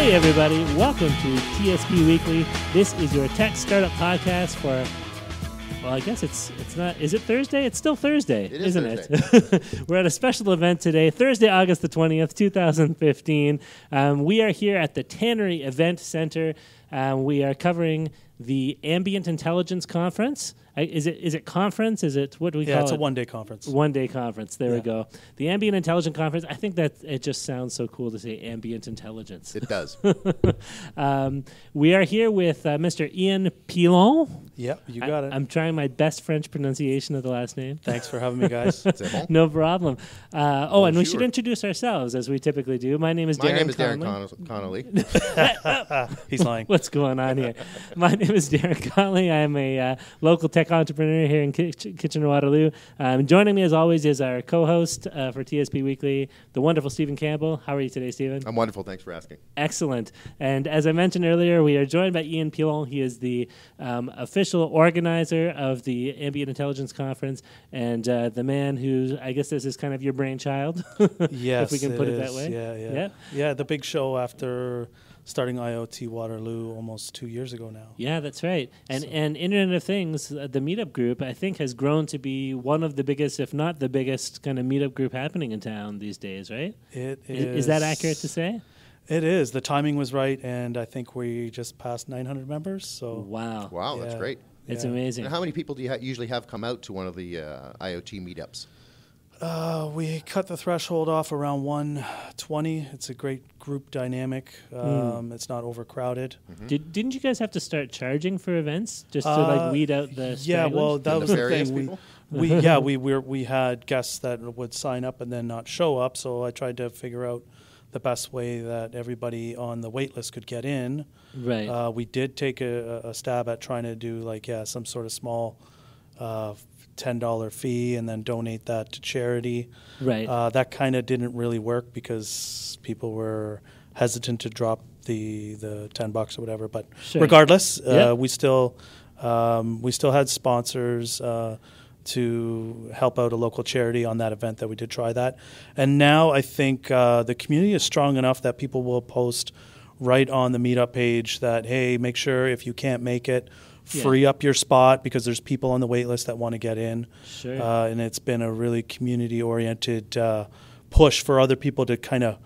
Hey everybody, welcome to TSP Weekly. This is your tech startup podcast for, well, I guess it's not, is it Thursday? It's still Thursday, isn't Thursday. it? We're at a special event today, Thursday, August the 20th, 2015. We are here at the Tannery Event Center. We are covering the Ambient Intelligence Conference. Is it conference? Is it, what do we call it? Yeah, it's a one-day conference. One-day conference. There we go. The Ambient Intelligence Conference. I think that it just sounds so cool to say ambient intelligence. It does. We are here with Mr. Ian Pilon. Yep, you got it. I'm trying my best French pronunciation of the last name. Thanks for having me, guys. No problem. And we should introduce ourselves as we typically do. My name is Darren Conley. He's lying. What's going on here? My name is Darren Conley. I'm a local tech entrepreneur here in Kitchener-Waterloo. Joining me, as always, is our co-host for TSP Weekly, the wonderful Stephen Campbell. How are you today, Stephen? I'm wonderful. Thanks for asking. Excellent. And as I mentioned earlier, we are joined by Ian Pilon. He is the official organizer of the Ambient Intelligence Conference and the man who, I guess this is kind of your brainchild, Yes, if we can put it that way. Yeah, the big show after starting IoT Waterloo almost 2 years ago now. Yeah, that's right. And Internet of Things, the meetup group, I think has grown to be one of the biggest, if not the biggest, kind of meetup group happening in town these days, right? It Is that accurate to say? It is. The timing was right, and I think we just passed 900 members. So Wow, that's great. It's amazing. And how many people do you usually have come out to one of the IoT meetups? We cut the threshold off around 120. It's a great group dynamic. It's not overcrowded. Mm-hmm. Didn't you guys have to start charging for events just to weed out the stragglers? Yeah, well, that was the thing. People? We had guests that would sign up and then not show up. So I tried to figure out the best way that everybody on the wait list could get in. Right. We did take a stab at trying to do some sort of small $10 fee and then donate that to charity. Right. That kind of didn't really work because people were hesitant to drop the $10 or whatever. But regardless, we still had sponsors to help out a local charity on that event that we did try that. And now I think the community is strong enough that people will post right on the meetup page that, hey, make sure if you can't make it, free up your spot because there's people on the wait list that want to get in. Sure. And it's been a really community-oriented push for other people to kind of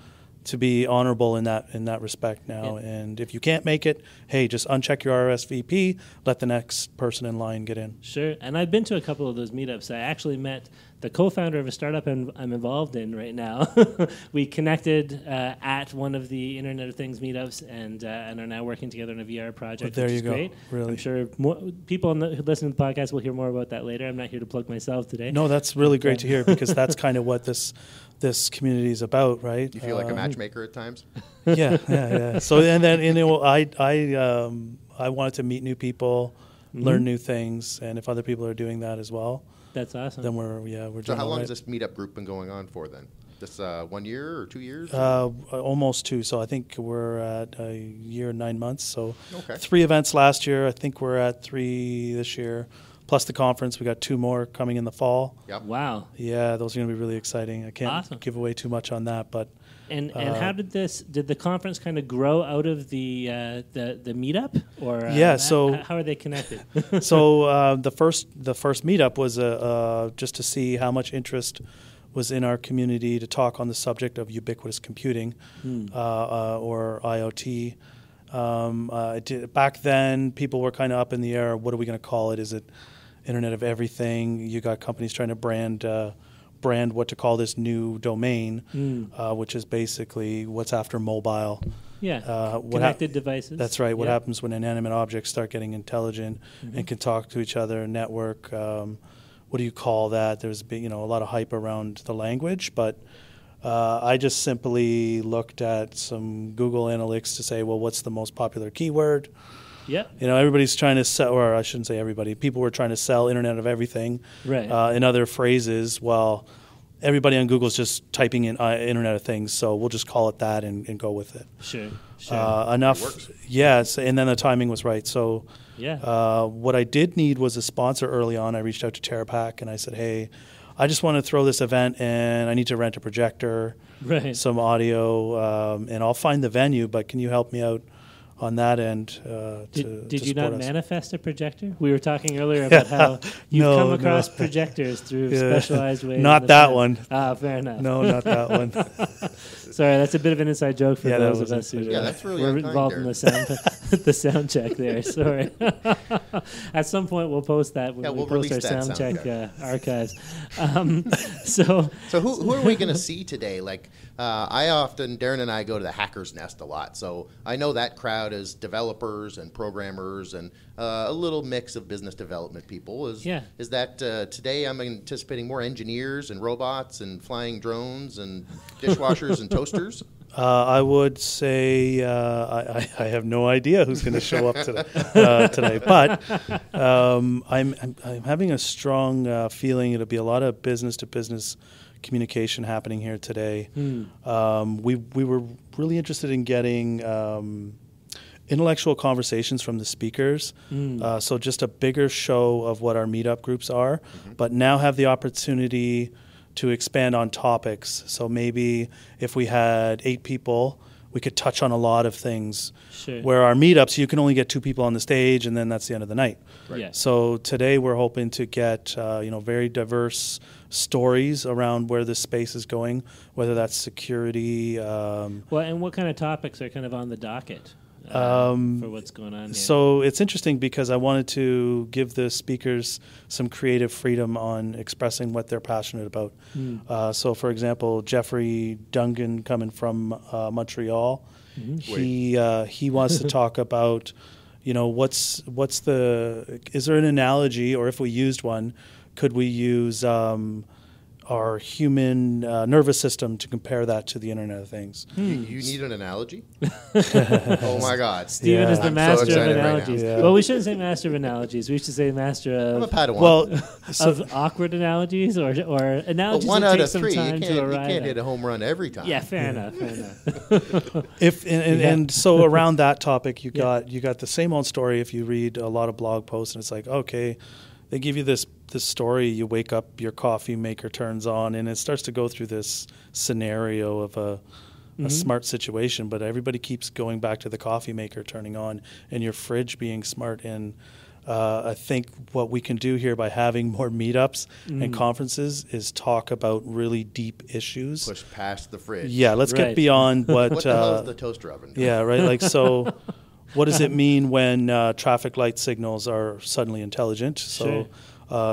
to be honorable in that respect now. Yeah. And if you can't make it, hey, just uncheck your RSVP, let the next person in line get in. Sure. And I've been to a couple of those meetups. I actually met the co-founder of a startup I'm involved in right now. We connected at one of the Internet of Things meetups and are now working together on a VR project, there which you is go. great. Really. I'm sure people who listen to the podcast will hear more about that later. I'm not here to plug myself today. No, that's really great to hear because that's kind of what this community is about, right? You feel like a matchmaker at times? Yeah. So and then I wanted to meet new people, learn new things, and if other people are doing that as well, that's awesome. then we're doing. So how long has this meetup group been going on for then? Just 1 year or 2 years? Almost 2. So I think we're at a year and 9 months. So 3 events last year. I think we're at 3 this year. Plus the conference, we got 2 more coming in the fall. Yep. Wow. Yeah, those are going to be really exciting. I can't give away too much on that, but. And how did the conference kind of grow out of the meetup, or how are they connected? So the first meetup was just to see how much interest was in our community to talk on the subject of ubiquitous computing or IoT. Back then, people were kind of up in the air. What are we going to call it? Is it Internet of Everything? You got companies trying to brand what to call this new domain, which is basically what's after mobile. Yeah, connected devices. That's right. What happens when inanimate objects start getting intelligent and can talk to each other, network. What do you call that? There's been, a lot of hype around the language, but I just simply looked at some Google Analytics to say, well, what's the most popular keyword? Yeah. Everybody's trying to sell, or I shouldn't say everybody, people were trying to sell Internet of Everything in other phrases. Well, everybody on Google's just typing in Internet of Things, so we'll just call it that and go with it. Sure. Enough. Yes, and then the timing was right. So what I did need was a sponsor early on. I reached out to TerraPack and I said, hey, I just want to throw this event and I need to rent a projector, some audio, and I'll find the venue, but can you help me out on that end? Did you not manifest a projector? We were talking earlier about how you've come across projectors through specialized ways. Not that one. Ah, fair enough. No, not that one. Sorry, that's a bit of an inside joke for those of us who that's really were involved in the sound check there. Sorry. At some point, we'll post that when we post our sound check archives. So who are we going to see today? Like, Darren and I go to the Hacker's Nest a lot, so I know that crowd is developers and programmers and a little mix of business development people. Is that today I'm anticipating more engineers and robots and flying drones and dishwashers and toasters? I would say I have no idea who's going to show up today, but I'm having a strong feeling it'll be a lot of business-to-business communication happening here today. We were really interested in getting intellectual conversations from the speakers, so just a bigger show of what our meetup groups are, but now have the opportunity to expand on topics. So maybe if we had 8 people, we could touch on a lot of things. Where our meetups, you can only get 2 people on the stage, and then that's the end of the night. So today we're hoping to get very diverse stories around where this space is going, whether that's security. And what kind of topics are kind of on the docket? For what's going on here. So it's interesting because I wanted to give the speakers some creative freedom on expressing what they're passionate about. So, for example, Jeffrey Dungen, coming from Montreal, he wants to talk about, is there an analogy, or if we used one, could we use our human nervous system to compare that to the Internet of Things? You need an analogy? Oh my God. Steven is the master so of analogies. Right Well, we shouldn't say master of analogies. We should say master of... I'm a Padawan. Of awkward analogies or analogies that take some time to arrive. You can't hit a home run every time. Yeah, fair enough. And so around that topic, you got the same old story. If you read a lot of blog posts, and it's like, okay, they give you this story, you wake up, your coffee maker turns on, and it starts to go through this scenario of a smart situation, but everybody keeps going back to the coffee maker turning on and your fridge being smart. And I think what we can do here by having more meetups and conferences is talk about really deep issues. Push past the fridge. Yeah, let's get beyond what the hell is the toaster oven doing? Yeah, right. Like, so what does it mean when traffic light signals are suddenly intelligent? So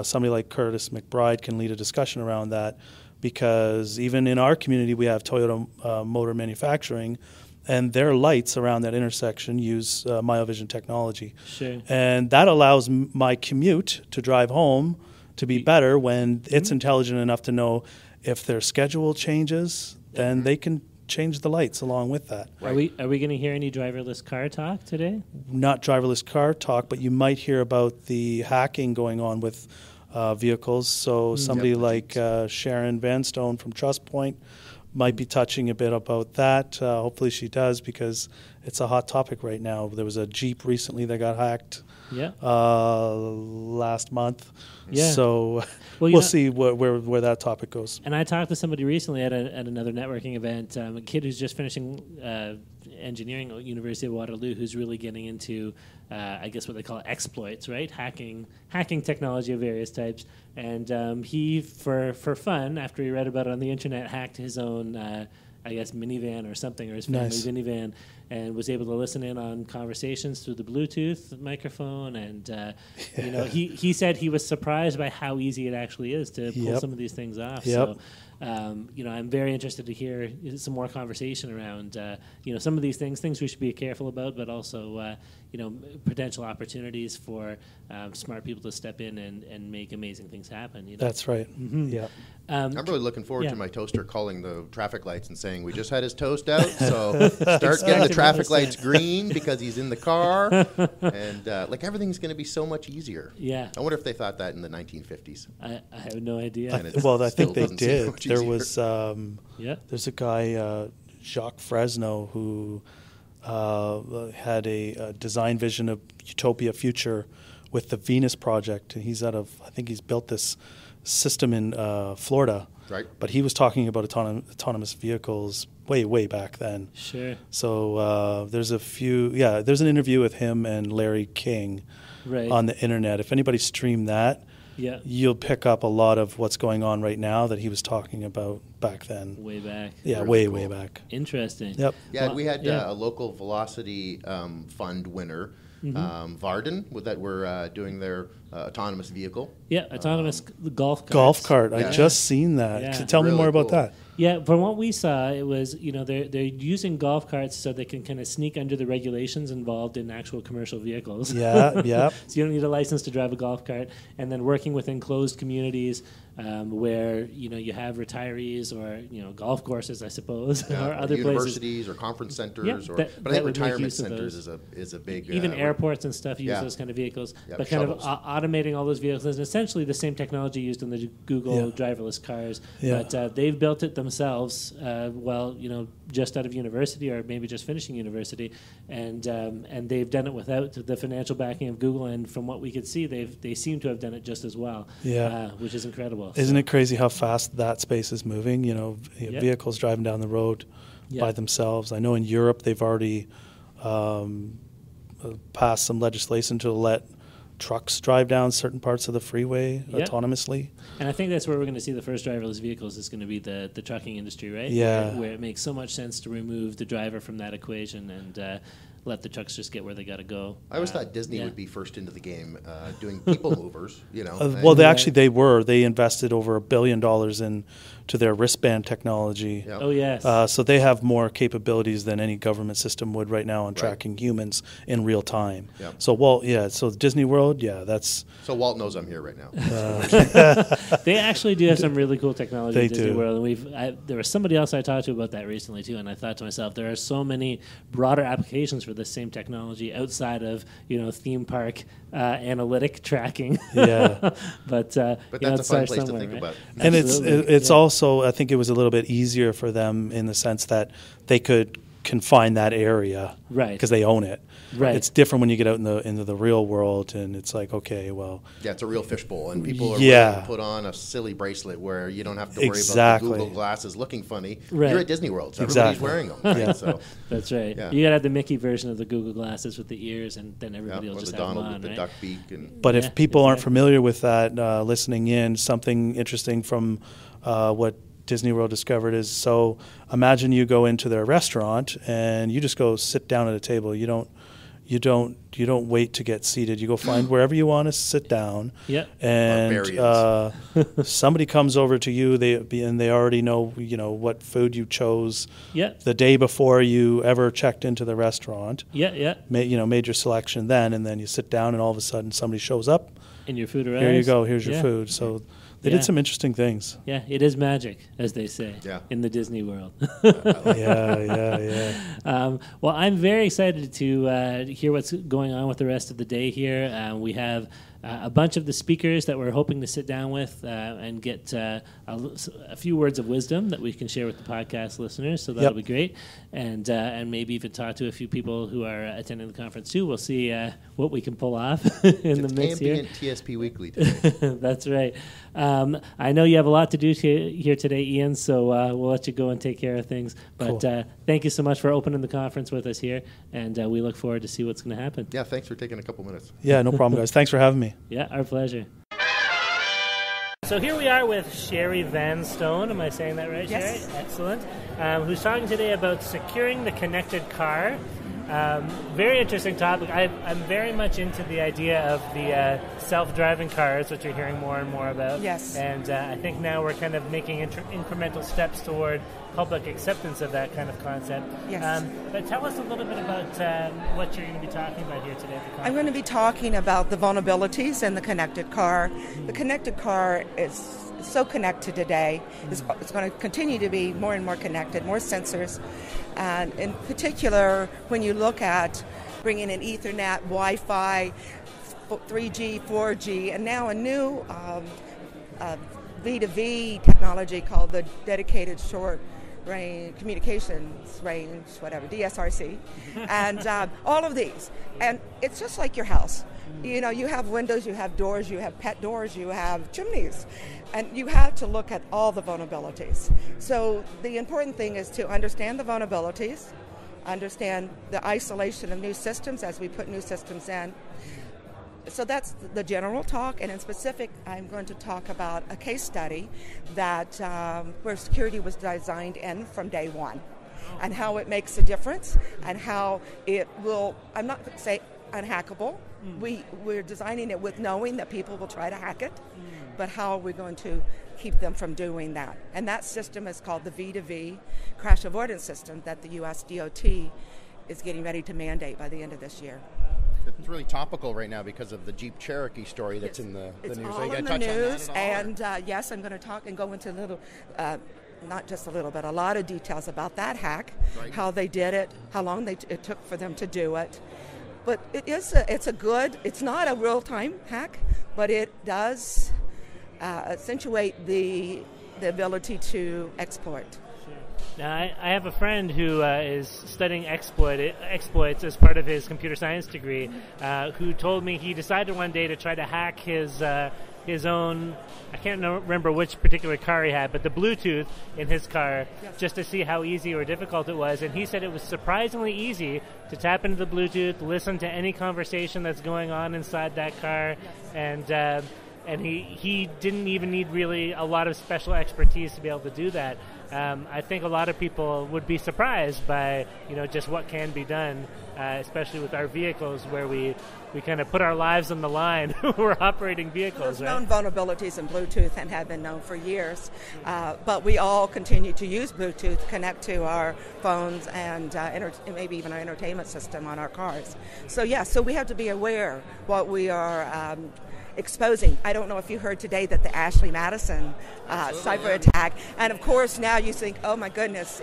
somebody like Kurtis McBride can lead a discussion around that, because even in our community we have Toyota Motor Manufacturing, and their lights around that intersection use Miovision technology. And that allows my commute to drive home to be better when it's intelligent enough to know if their schedule changes, then they can change the lights along with that. Are we going to hear any driverless car talk today? Not driverless car talk, but you might hear about the hacking going on with vehicles. So somebody like Sherry Vanstone from TrustPoint might be touching a bit about that. Hopefully she does, because it's a hot topic right now. There was a Jeep recently that got hacked last month. So we'll see where that topic goes. And I talked to somebody recently at another networking event, a kid who's just finishing engineering at University of Waterloo, who's really getting into, I guess what they call exploits, right? Hacking technology of various types. And he, for fun, after he read about it on the internet, hacked his own, I guess, minivan or something, or his family minivan, and was able to listen in on conversations through the Bluetooth microphone. And he said he was surprised by how easy it actually is to pull some of these things off. So I'm very interested to hear some more conversation around some of these things we should be careful about, but also potential opportunities for smart people to step in and make amazing things happen. That's right. I'm really looking forward to my toaster calling the traffic lights and saying, we just had his toast out, so start getting the traffic lights green because he's in the car. And everything's going to be so much easier. I wonder if they thought that in the 1950s. I have no idea. I think they did. There was there's a guy, Jacques Fresno, who had a design vision of utopia future with the Venus project. He's I think he's built this system in Florida. Right. But he was talking about autonomous vehicles way back then. Sure. So there's an interview with him and Larry King on the internet. If anybody streamed that, you'll pick up a lot of what's going on right now that he was talking about back then. Way back. Yeah, really way back. Interesting. Yep. Yeah, well, we had a local Velocity Fund winner, Varden, that were doing their autonomous vehicle. Yeah, autonomous golf carts. Golf cart. I just seen that. Yeah. Tell me more about that. Yeah, from what we saw, it was, they're using golf carts so they can kind of sneak under the regulations involved in actual commercial vehicles. Yeah, yeah. So you don't need a license to drive a golf cart. And then working with enclosed communities where, you have retirees or, golf courses, I suppose, or other universities places. or conference centers. Yeah, but I think retirement centers is a big... Even airports and stuff use those kind of vehicles. But shuttles. Kind of automating all those vehicles is essentially the same technology used in the Google driverless cars. Yeah. But they've built it themselves just out of university or maybe just finishing university, and they've done it without the financial backing of Google. And from what we could see, they seem to have done it just as well. Yeah, which is incredible. Isn't it crazy how fast that space is moving? Vehicles driving down the road by themselves. I know in Europe they've already passed some legislation to let trucks drive down certain parts of the freeway autonomously. And I think that's where we're going to see the first driverless vehicles is going to be the trucking industry, right? Yeah. Where it makes so much sense to remove the driver from that equation and let the trucks just get where they got to go. I always thought Disney would be first into the game doing people movers, well, they invested over $1 billion into their wristband technology. Yep. Oh, yes. So they have more capabilities than any government system would right now on tracking humans in real time. Yep. So Disney World, that's... So Walt knows I'm here right now. They actually do have some really cool technology They in Disney do. World. And there was somebody else I talked to about that recently, too, and I thought to myself, there are so many broader applications for this same technology outside of, theme park analytic tracking. Yeah. But that's a fun place to think about. And it's also, I think it was a little bit easier for them in the sense that they could confine that area because they own it. Right. It's different when you get out into the real world, and it's like, okay, well... Yeah, it's a real fishbowl, and people are willing to put on a silly bracelet where you don't have to worry about the Google glasses looking funny. Right. You're at Disney World, so everybody's wearing them. Right? So, that's right. Yeah. You got to have the Mickey version of the Google glasses with the ears, and then everybody will just have them on, with the duck beak. But if people aren't familiar with that, listening in, something interesting from what Disney World discovered is, so imagine you go into their restaurant and you just go sit down at a table. You don't wait to get seated. You go find wherever you want to sit down. Yeah. And somebody comes over to you. They already know what food you chose. Yeah. The day before you ever checked into the restaurant. Yeah, yeah. Made your selection then, and then you sit down, and all of a sudden somebody shows up. And your food arrives. Here you go. Here's your food. So. They did some interesting things. Yeah, it is magic, as they say, in the Disney world. Yeah. Well, I'm very excited to hear what's going on with the rest of the day here. We have a bunch of the speakers that we're hoping to sit down with and get a few words of wisdom that we can share with the podcast listeners. So that'll be great. And maybe even talk to a few people who are attending the conference too. We'll see what we can pull off in the mix here. Ambient TSP Weekly today. That's right. I know you have a lot to do here today, Ian, so we'll let you go and take care of things. But thank you so much for opening the conference with us here, and we look forward to see what's going to happen. Yeah, thanks for taking a couple minutes. Yeah, no problem, guys. Thanks for having me. Yeah, our pleasure. So here we are with Sherry Vanstone. Am I saying that right, Yes. Sherry? Excellent. Who's talking today about securing the connected car. Very interesting topic. I'm very much into the idea of the self-driving cars, which you're hearing more and more about. Yes. And I think now we're kind of making incremental steps toward public acceptance of that kind of concept. Yes. But tell us a little bit about what you're going to be talking about here today at the conference. I'm going to be talking about the vulnerabilities in the connected car. The connected car is so connected today. It's going to continue to be more and more connected, more sensors. And in particular, when you look at bringing in Ethernet, Wi-Fi, 3G, 4G, and now a new V2V technology called the dedicated short range, communications range, whatever, DSRC, and all of these. And it's just like your house. You know, you have windows, you have doors, you have pet doors, you have chimneys, and you have to look at all the vulnerabilities. So the important thing is to understand the vulnerabilities, understand the isolation of new systems as we put new systems in. So that's the general talk, and in specific, I'm going to talk about a case study that where security was designed in from day one, and how it makes a difference, and how it will, I'm not going to say unhackable. We're designing it with knowing that people will try to hack it, but how are we going to keep them from doing that? And that system is called the V2V crash avoidance system that the U.S. DOT is getting ready to mandate by the end of this year. It's really topical right now because of the Jeep Cherokee story that's in the news. It's all in the news, and yes, I'm going to talk and go into a little, not just a little, but a lot of details about that hack, how they did it, how long it took for them to do it. But it's not a real-time hack, but it does accentuate the ability to exploit. Now, I have a friend who is studying exploits as part of his computer science degree, who told me he decided one day to try to hack his own, I can't remember which particular car he had, but the Bluetooth in his car, just to see how easy or difficult it was. And he said it was surprisingly easy to tap into the Bluetooth, listen to any conversation that's going on inside that car, and he didn't even need really a lot of special expertise to be able to do that. I think a lot of people would be surprised by, just what can be done, especially with our vehicles, where we kind of put our lives on the line. We're operating vehicles, There's known vulnerabilities in Bluetooth and have been known for years, but we all continue to use Bluetooth, connect to our phones and maybe even our entertainment system on our cars. So we have to be aware what we are exposing. I don't know if you heard today that the Ashley Madison cyber attack, and of course now you think, oh my goodness,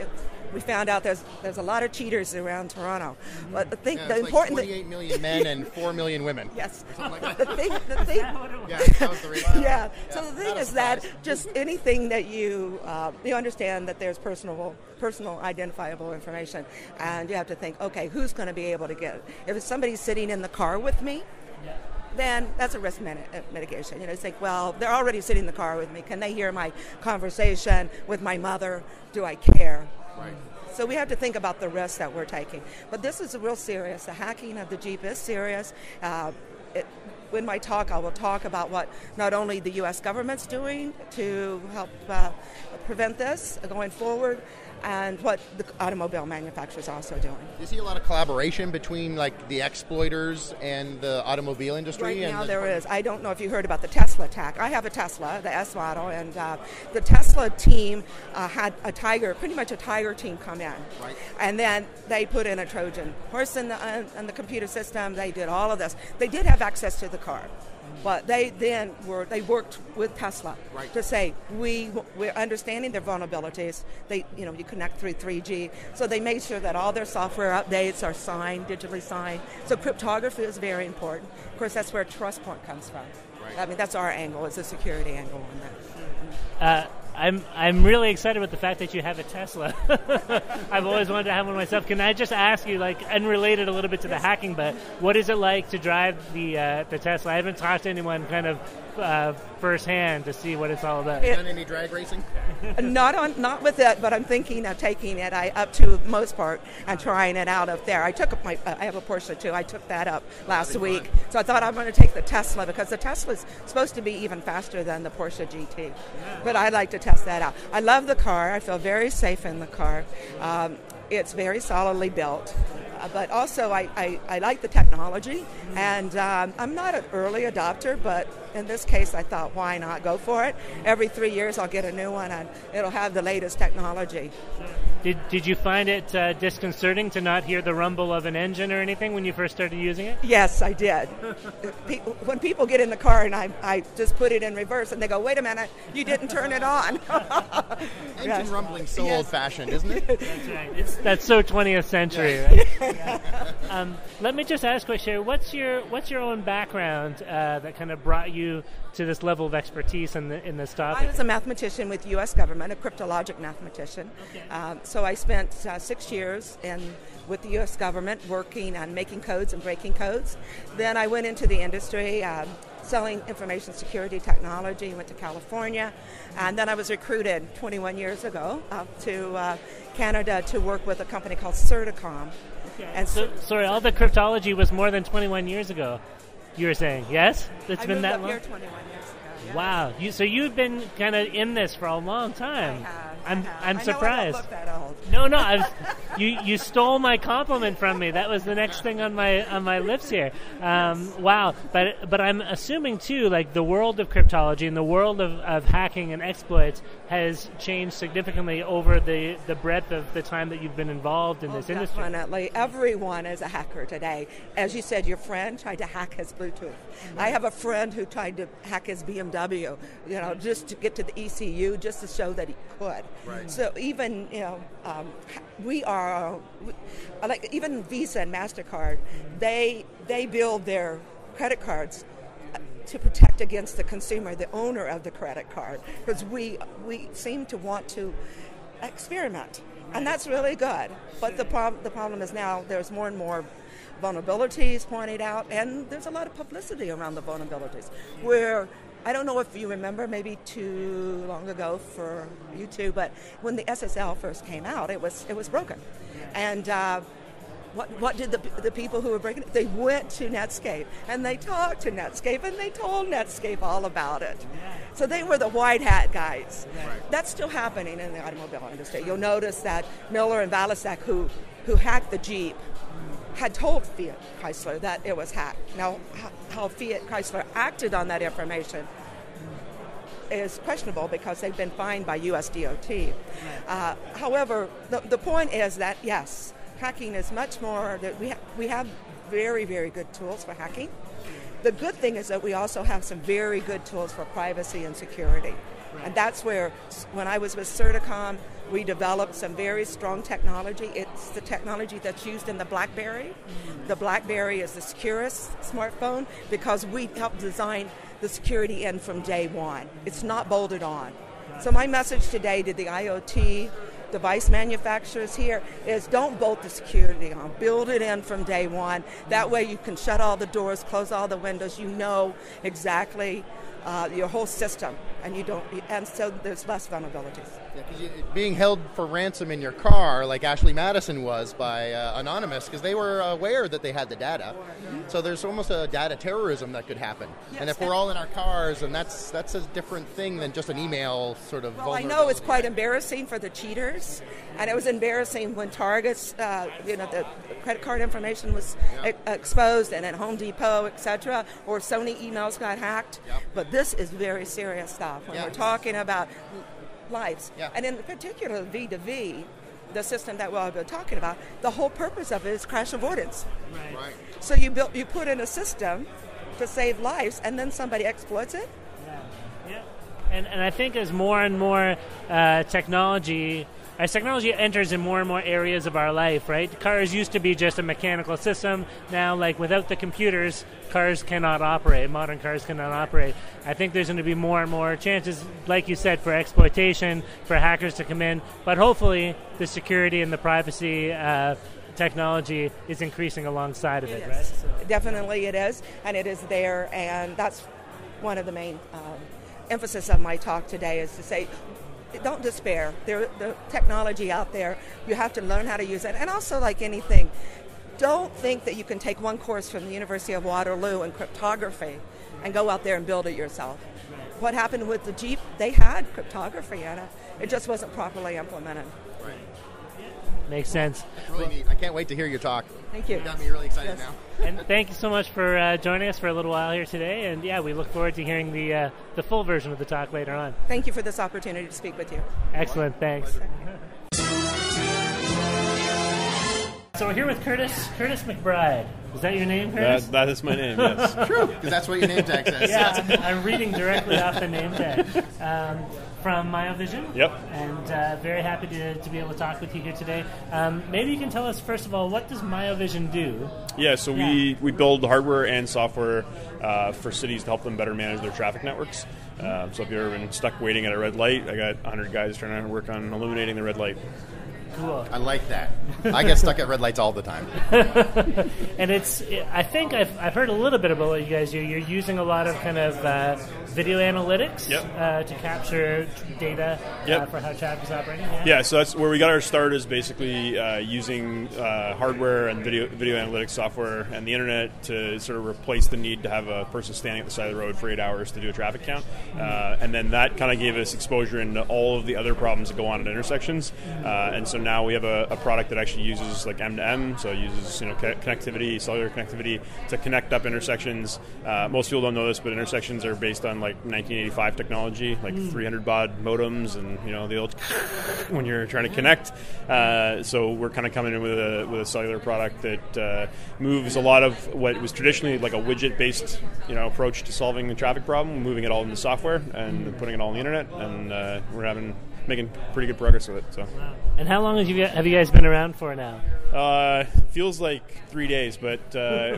we found out there's a lot of cheaters around Toronto. But the important 28 million men and 4 million women. Yes. Like that. The thing. That was the reason. Yeah. So the thing is that just anything that you understand that there's personal identifiable information, and you have to think, okay, who's going to be able to get it? If somebody's sitting in the car with me, then that's a risk mitigation. It's like, well, they're already sitting in the car with me. Can they hear my conversation with my mother? Do I care? Right. So we have to think about the risks that we're taking. But this is real serious. The hacking of the Jeep is serious. In my talk, I will talk about what not only the U.S. government's doing to help prevent this going forward, and what the automobile manufacturers are also doing. Do you see a lot of collaboration between the exploiters and the automobile industry? Right now there is. I don't know if you heard about the Tesla attack. I have a Tesla, the S model, and the Tesla team had pretty much a tiger team come in. Right. And then they put in a Trojan horse in the computer system. They did all of this. They did have access to the car. But they worked with Tesla to say we're understanding their vulnerabilities. You connect through 3G, so they made sure that all their software updates are digitally signed. So cryptography is very important. Of course, that's where TrustPoint comes from. Right. I mean, that's our angle, is a security angle on that. I'm really excited with the fact that you have a Tesla. I've always wanted to have one myself. Can I just ask you, unrelated a little bit to the hacking, but what is it like to drive the Tesla? I haven't talked to anyone kind of firsthand to see what it's all about. Have you done any drag racing? Not with it, but I'm thinking of taking it up to the most part and trying it out up there. I have a Porsche too. I took that up last week. So I thought I'm going to take the Tesla, because the Tesla's supposed to be even faster than the Porsche GT. But I'd like to test that out. I love the car. I feel very safe in the car. It's very solidly built. But also I like the technology, and I'm not an early adopter, but in this case I thought, why not go for it? Every 3 years I'll get a new one, and it'll have the latest technology. Did you find it disconcerting to not hear the rumble of an engine or anything when you first started using it? Yes, I did. When people get in the car and I just put it in reverse and they go, wait a minute, you didn't turn it on. Engine rumbling so old-fashioned, isn't it? That's right. That's so 20th century, right? Yeah. Let me just ask, Sherry, what's your own background that kind of brought you to this level of expertise in this topic? I was a mathematician with the U.S. government, a cryptologic mathematician. Okay. So I spent 6 years with the U.S. government working on making codes and breaking codes. Then I went into the industry selling information security technology, went to California, and then I was recruited 21 years ago to Canada to work with a company called Certicom. Okay. And sorry, all the cryptology was more than 21 years ago, you were saying, yes? It's been that long? I moved up here 21 years ago. Yeah. Wow. So you've been kind of in this for a long time. I'm surprised. I don't look that old. No. You stole my compliment from me. That was the next thing on my lips here. Wow. But I'm assuming too, like the world of cryptology and the world of hacking and exploits has changed significantly over the breadth of the time that you've been involved in this industry. Definitely. Everyone is a hacker today. As you said, your friend tried to hack his Bluetooth. Mm-hmm. I have a friend who tried to hack his BMW, just to get to the ECU, just to show that he could. Right. So even, we are, like even Visa and MasterCard, they build their credit cards to protect against the consumer, the owner of the credit card, because we seem to want to experiment, and that's really good. But the problem is now there's more and more vulnerabilities pointed out, and there's a lot of publicity around the vulnerabilities. Where I don't know if you remember, maybe too long ago for you two, but when the SSL first came out, it was broken, and. What did the people who were breaking it? They went to Netscape, and they talked to Netscape, and they told Netscape all about it. So they were the white hat guys. Right. That's still happening in the automobile industry. You'll notice that Miller and Balasek, who hacked the Jeep, had told Fiat Chrysler that it was hacked. Now, how Fiat Chrysler acted on that information is questionable because they've been fined by US DOT. However, the point is that, yes, hacking is much more, that we have very, very good tools for hacking. The good thing is that we also have some very good tools for privacy and security. Right. And that's where, when I was with Certicom, we developed some very strong technology. It's the technology that's used in the BlackBerry. The BlackBerry is the securest smartphone because we helped design the security in from day one. It's not bolted on. So my message today to the IoT device manufacturers here is don't bolt the security on. Build it in from day one. That way you can shut all the doors, close all the windows. You know exactly your whole system, and so there's less vulnerabilities. Yeah, 'cause being held for ransom in your car, like Ashley Madison was by Anonymous, because they were aware that they had the data. Mm-hmm. So there's almost a data terrorism that could happen. Yes, and if we're all in our cars, and that's a different thing than just an email sort of. Well, I know it's quite embarrassing for the cheaters, and it was embarrassing when Target's, the credit card information was exposed, and at Home Depot, etc., or Sony emails got hacked. Yep. But this is very serious stuff when we're talking about lives. Yeah. And in particular, V2V, the system that we'll be talking about, the whole purpose of it is crash avoidance. Right. So you put in a system to save lives, and then somebody exploits it. Yeah. And I think as more and more technology enters in more and more areas of our life, right? Cars used to be just a mechanical system. Now, like, without the computers, cars cannot operate. Modern cars cannot operate. I think there's going to be more and more chances, like you said, for exploitation, for hackers to come in. But hopefully, the security and the privacy technology is increasing alongside of it, right? So. Definitely it is, and it is there. And that's one of the main emphasis of my talk today, is to say, don't despair. There's the technology out there. You have to learn how to use it. And also, like anything, don't think that you can take one course from the University of Waterloo in cryptography and go out there and build it yourself. Right. What happened with the Jeep, they had cryptography in it. It just wasn't properly implemented. Right. Makes sense. It's really neat. I can't wait to hear your talk. Thank you. You got me really excited now. And thank you so much for joining us for a little while here today. And we look forward to hearing the full version of the talk later on. Thank you for this opportunity to speak with you. Excellent. Thanks. So we're here with Kurtis McBride. Is that your name, Kurtis? That is my name, yes. True, because that's what your name tag says. Yeah, I'm reading directly off the name tag. From Miovision. Yep. And very happy to be able to talk with you here today. Maybe you can tell us, first of all, what does Miovision do? Yeah, so we build hardware and software for cities to help them better manage their traffic networks. So if you've ever been stuck waiting at a red light, I got 100 guys trying to work on illuminating the red light. Cool. I like that. I get stuck at red lights all the time. And I think I've heard a little bit about what you guys do. You're using a lot of kind of video analytics to capture data for how traffic is operating. Yeah, so that's where we got our start, is basically using hardware and video analytics software and the internet to sort of replace the need to have a person standing at the side of the road for 8 hours to do a traffic count. And then that kind of gave us exposure into all of the other problems that go on at intersections. And so now we have a product that actually uses like M2M, so it uses connectivity, cellular connectivity to connect up intersections. Most people don't know this, but intersections are based on like 1985 technology, like 300 baud modems, and the old when you're trying to connect. So we're kind of coming in with a cellular product that moves a lot of what was traditionally like a widget-based approach to solving the traffic problem, moving it all into software and putting it all on the internet, and we're making pretty good progress with it. So. Wow. And how long have you guys been around for now? Feels like 3 days, but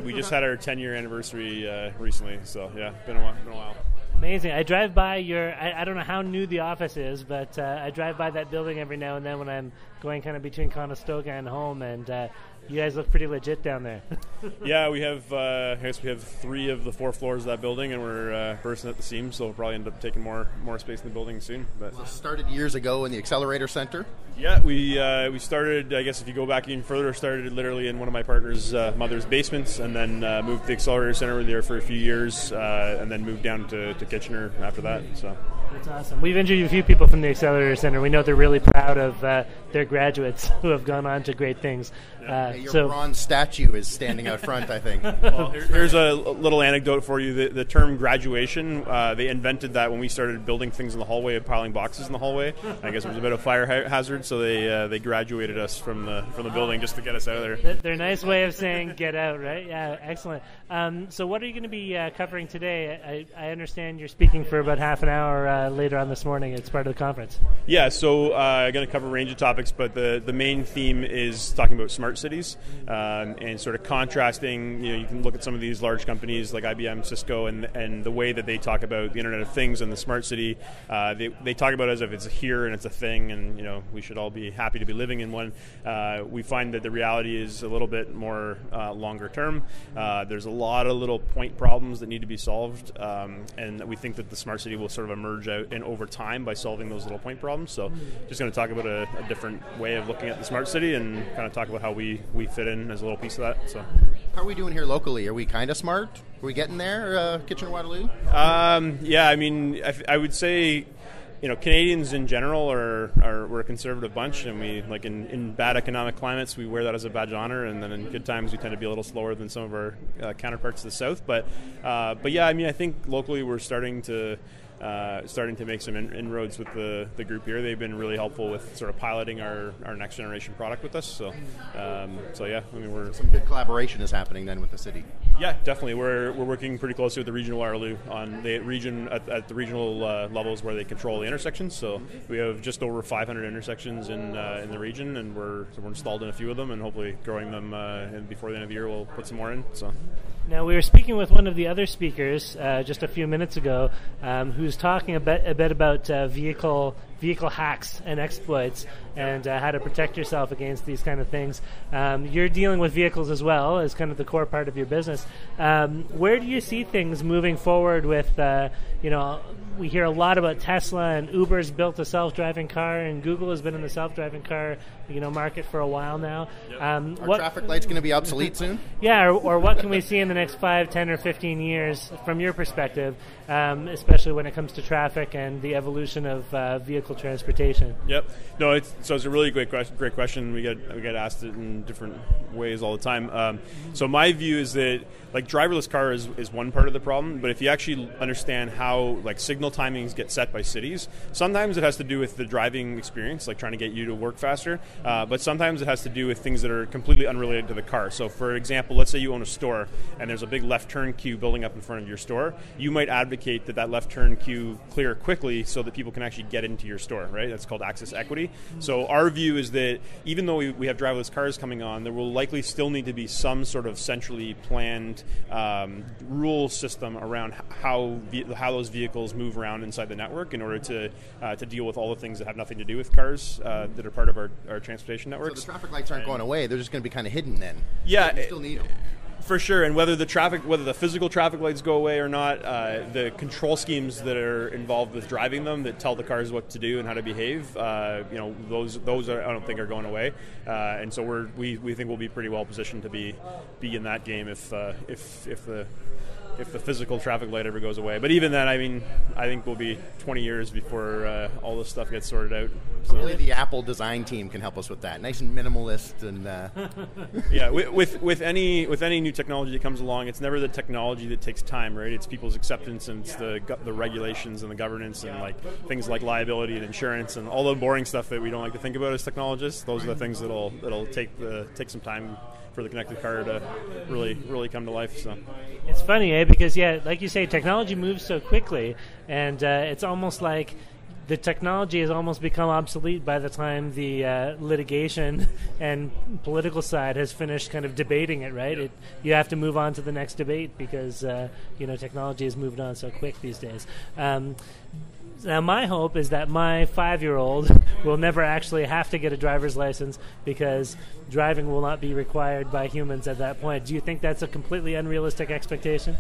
we just had our 10-year anniversary recently, so yeah, been a while. Amazing. I drive by I don't know how new the office is, but I drive by that building every now and then when I'm going kind of between Conestoga and home, and you guys look pretty legit down there. Yeah, we have 3 of the 4 floors of that building, and we're bursting at the seams, so we'll probably end up taking more space in the building soon. But it started years ago in the Accelerator Center. Yeah, we started, I guess if you go back even further, started literally in one of my partner's mother's basements, and then moved to the Accelerator Center. We were there for a few years, and then moved down to Kitchener after that. So. That's awesome. We've interviewed a few people from the Accelerator Center. We know they're really proud of their graduates who have gone on to great things. Your bronze statue is standing out front, I think. Well, here's a little anecdote for you. The term graduation, they invented that when we started building things in the hallway and piling boxes in the hallway. I guess it was a bit of fire hazard, so they graduated us from the building just to get us out of there. Their nice way of saying get out, right? Yeah, excellent. So what are you going to be covering today? I understand you're speaking for about half an hour later on this morning. It's part of the conference. Yeah, so I'm going to cover a range of topics, but the main theme is talking about smart cities and sort of contrasting. You can look at some of these large companies like IBM, Cisco, and the way that they talk about the Internet of Things and the smart city. They talk about it as if it's here and it's a thing, and we should all be happy to be living in one. We find that the reality is a little bit more longer term. There's a lot of little point problems that need to be solved, and we think that the smart city will sort of emerge out and over time by solving those little point problems. So just going to talk about a different way of looking at the smart city and kind of talk about how we fit in as a little piece of that. So how are we doing here locally? Are we kind of smart? Are we getting there, Kitchener-Waterloo? Yeah, I mean, I would say Canadians in general we're a conservative bunch, and we like in bad economic climates we wear that as a badge of honor, and then in good times we tend to be a little slower than some of our counterparts to the south. But yeah, I mean, I think locally we're starting to make some inroads with the group here. They've been really helpful with sort of piloting our next generation product with us. So yeah, I mean, we're some good collaboration is happening then with the city. Yeah, definitely. We're working pretty closely with the regional Waterloo on the region at the regional levels where they control the intersections. So we have just over 500 intersections in the region, and we're installed in a few of them, and hopefully growing them. And before the end of the year, we'll put some more in. So. Now, we were speaking with one of the other speakers just a few minutes ago who's talking a bit about vehicle hacks and exploits and how to protect yourself against these kind of things. You're dealing with vehicles as well as kind of the core part of your business. Where do you see things moving forward with, we hear a lot about Tesla, and Uber's built a self-driving car, and Google has been in the self-driving car market for a while now. Yep. Are traffic lights going to be obsolete soon? Yeah, or what can we see in the next 5, 10, or 15 years from your perspective, especially when it comes to traffic and the evolution of vehicle transportation? Yep. No, it's a really great question. We get asked it in different ways all the time. So my view is that like driverless car is one part of the problem, but if you actually understand how like signal signal timings get set by cities. Sometimes it has to do with the driving experience, like trying to get you to work faster, but sometimes it has to do with things that are completely unrelated to the car. So for example, let's say you own a store and there's a big left turn queue building up in front of your store. You might advocate that left turn queue clear quickly so that people can actually get into your store, right? That's called access equity. So our view is that even though we have driverless cars coming on, there will likely still need to be some sort of centrally planned rule system around how those vehicles move around inside the network in order to deal with all the things that have nothing to do with cars that are part of our transportation networks. So the traffic lights aren't going away; they're just going to be kind of hidden then. Yeah, you still need them. For sure, and whether the physical traffic lights go away or not, the control schemes that are involved with driving them that tell the cars what to do and how to behave, those I don't think are going away, and so we think we'll be pretty well positioned to be in that game if the physical traffic light ever goes away. But even then, I mean, I think we'll be 20 years before all this stuff gets sorted out. So really, the Apple design team can help us with that. Nice and minimalist, and yeah. With any new technology that comes along, it's never the technology that takes time, right? It's people's acceptance and it's the regulations and the governance and like things like liability and insurance and all the boring stuff that we don't like to think about as technologists. Those are the things that'll take some time for the connected car to really come to life. So it's funny, because like you say, technology moves so quickly, and it's almost like the technology has almost become obsolete by the time the litigation and political side has finished kind of debating it, right? Yeah. You have to move on to the next debate because technology has moved on so quick these days. Now, my hope is that my 5-year-old will never actually have to get a driver's license because driving will not be required by humans at that point. Do you think that's a completely unrealistic expectation?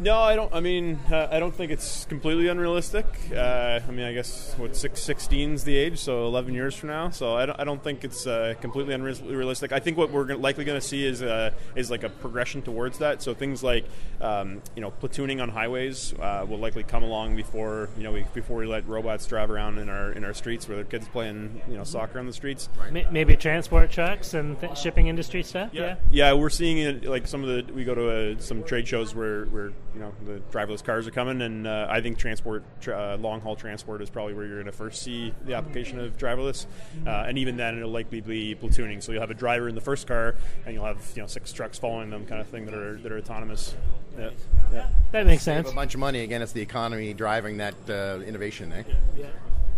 No, I don't. I mean, I don't think it's completely unrealistic. I guess 16 is the age, so 11 years from now. So I don't think it's completely unrealistic. I think what we're likely going to see is like a progression towards that. So things like platooning on highways will likely come along before we let robots drive around in our streets where there are kids playing soccer on the streets. Right. Maybe transport trucks and shipping industry stuff. Yeah, we're seeing it like we go to some trade shows where the driverless cars are coming, and I think long-haul transport is probably where you're going to first see the application of driverless, and even then it'll likely be platooning. So you'll have a driver in the first car, and you'll have 6 trucks following them, kind of thing, that are autonomous. Yeah. That makes sense. Save a bunch of money. Again, it's the economy driving that innovation. Yeah.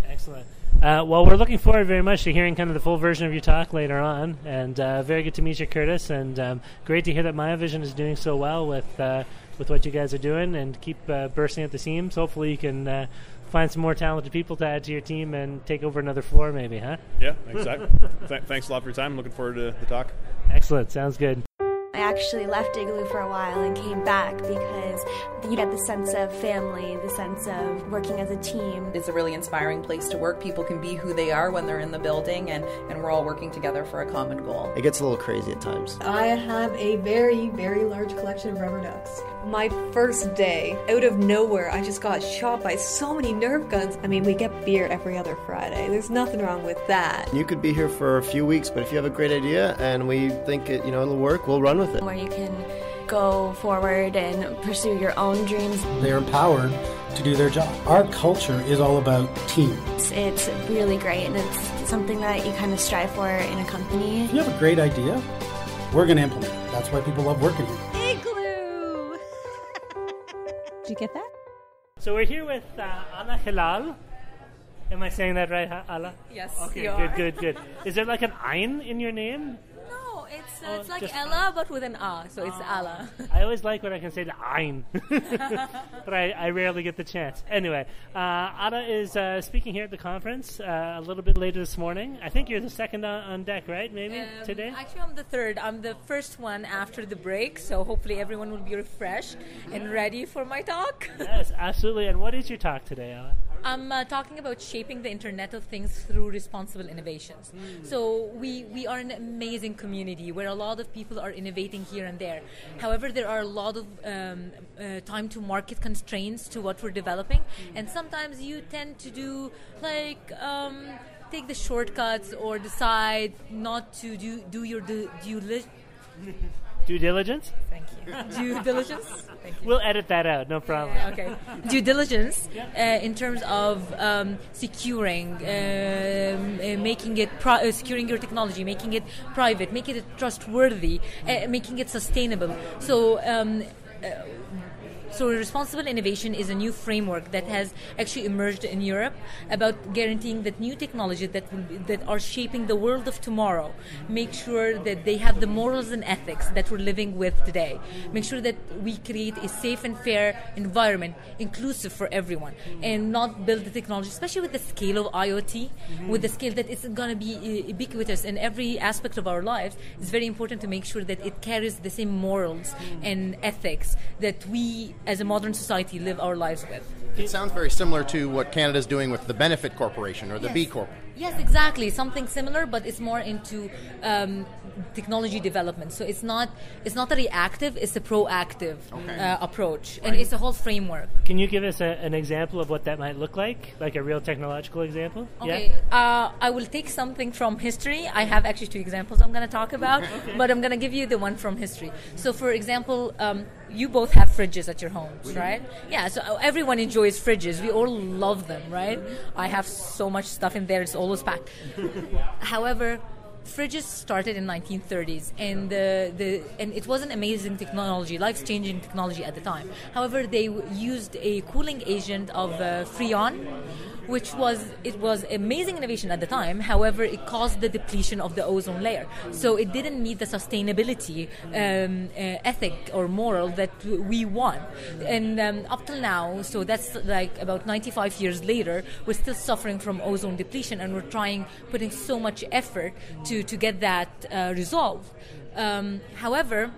Excellent. Well, we're looking forward very much to hearing kind of the full version of your talk later on, and very good to meet you, Kurtis, and great to hear that Miovision is doing so well with what you guys are doing, and keep bursting at the seams. Hopefully you can find some more talented people to add to your team and take over another floor maybe, huh? Yeah, exactly. Thanks a lot for your time. Looking forward to the talk. Excellent. Sounds good. I actually left Igloo for a while and came back because you get the sense of family, the sense of working as a team. It's a really inspiring place to work. People can be who they are when they're in the building, and we're all working together for a common goal. It gets a little crazy at times. I have a very, very large collection of rubber ducks. My first day, out of nowhere, I just got shot by so many Nerf guns. I mean, we get beer every other Friday. There's nothing wrong with that. You could be here for a few weeks, but if you have a great idea and we think it'll work, we'll run with it. Where you can go forward and pursue your own dreams. They're empowered to do their job. Our culture is all about team. It's really great, and it's something that you kind of strive for in a company. If you have a great idea, we're going to implement it. That's why people love working here. Igloo! Did you get that? So we're here with Allaa Hilal. Am I saying that right, Allaa? Yes, okay, you are. Good. Is there like an ayn in your name? No, it's like Ella, but with an A, so it's Allaa. I always like when I can say the ayn, but I rarely get the chance. Anyway, Allaa is speaking here at the conference a little bit later this morning. I think you're the second on deck, right? Maybe today? Actually, I'm the third. I'm the first one after the break, so hopefully everyone will be refreshed and ready for my talk. Yes, absolutely. And what is your talk today, Allaa? I'm talking about shaping the Internet of Things through responsible innovations. So we are an amazing community where a lot of people are innovating here and there. However, there are a lot of time to market constraints to what we're developing, and sometimes you tend to do take the shortcuts or decide not to do your due Due diligence? Thank you. Due diligence? Thank you. We'll edit that out, no problem. Okay. Due diligence in terms of securing, making it securing your technology, making it private, making it trustworthy, making it sustainable. So responsible innovation is a new framework that has actually emerged in Europe about guaranteeing that new technology that are shaping the world of tomorrow make sure that they have the morals and ethics that we're living with today. Make sure that we create a safe and fair environment, inclusive for everyone, and not build the technology, especially with the scale of IoT, with the scale that it's going to be ubiquitous in every aspect of our lives. It's very important to make sure that it carries the same morals and ethics that we as a modern society live our lives with. It sounds very similar to what Canada's doing with the Benefit Corporation or the B Corp. Yes, exactly. Something similar, but it's more into technology development. So it's not a reactive; it's a proactive approach, and it's a whole framework. Can you give us an example of what that might look like a real technological example? Okay, I will take something from history. I have actually 2 examples I'm going to talk about, but I'm going to give you the one from history. So, for example, you both have fridges at your homes, right? Yeah. So everyone enjoys fridges. We all love them, right? I have so much stuff in there; it's always packed. However, fridges started in 1930s, and it was an amazing technology, life-changing technology at the time. However, they used a cooling agent of Freon, which was amazing innovation at the time. However, it caused the depletion of the ozone layer, so it didn't meet the sustainability ethic or moral that we want. And up till now, so that's like about 95 years later, we're still suffering from ozone depletion, and we're putting so much effort to get that resolved. However,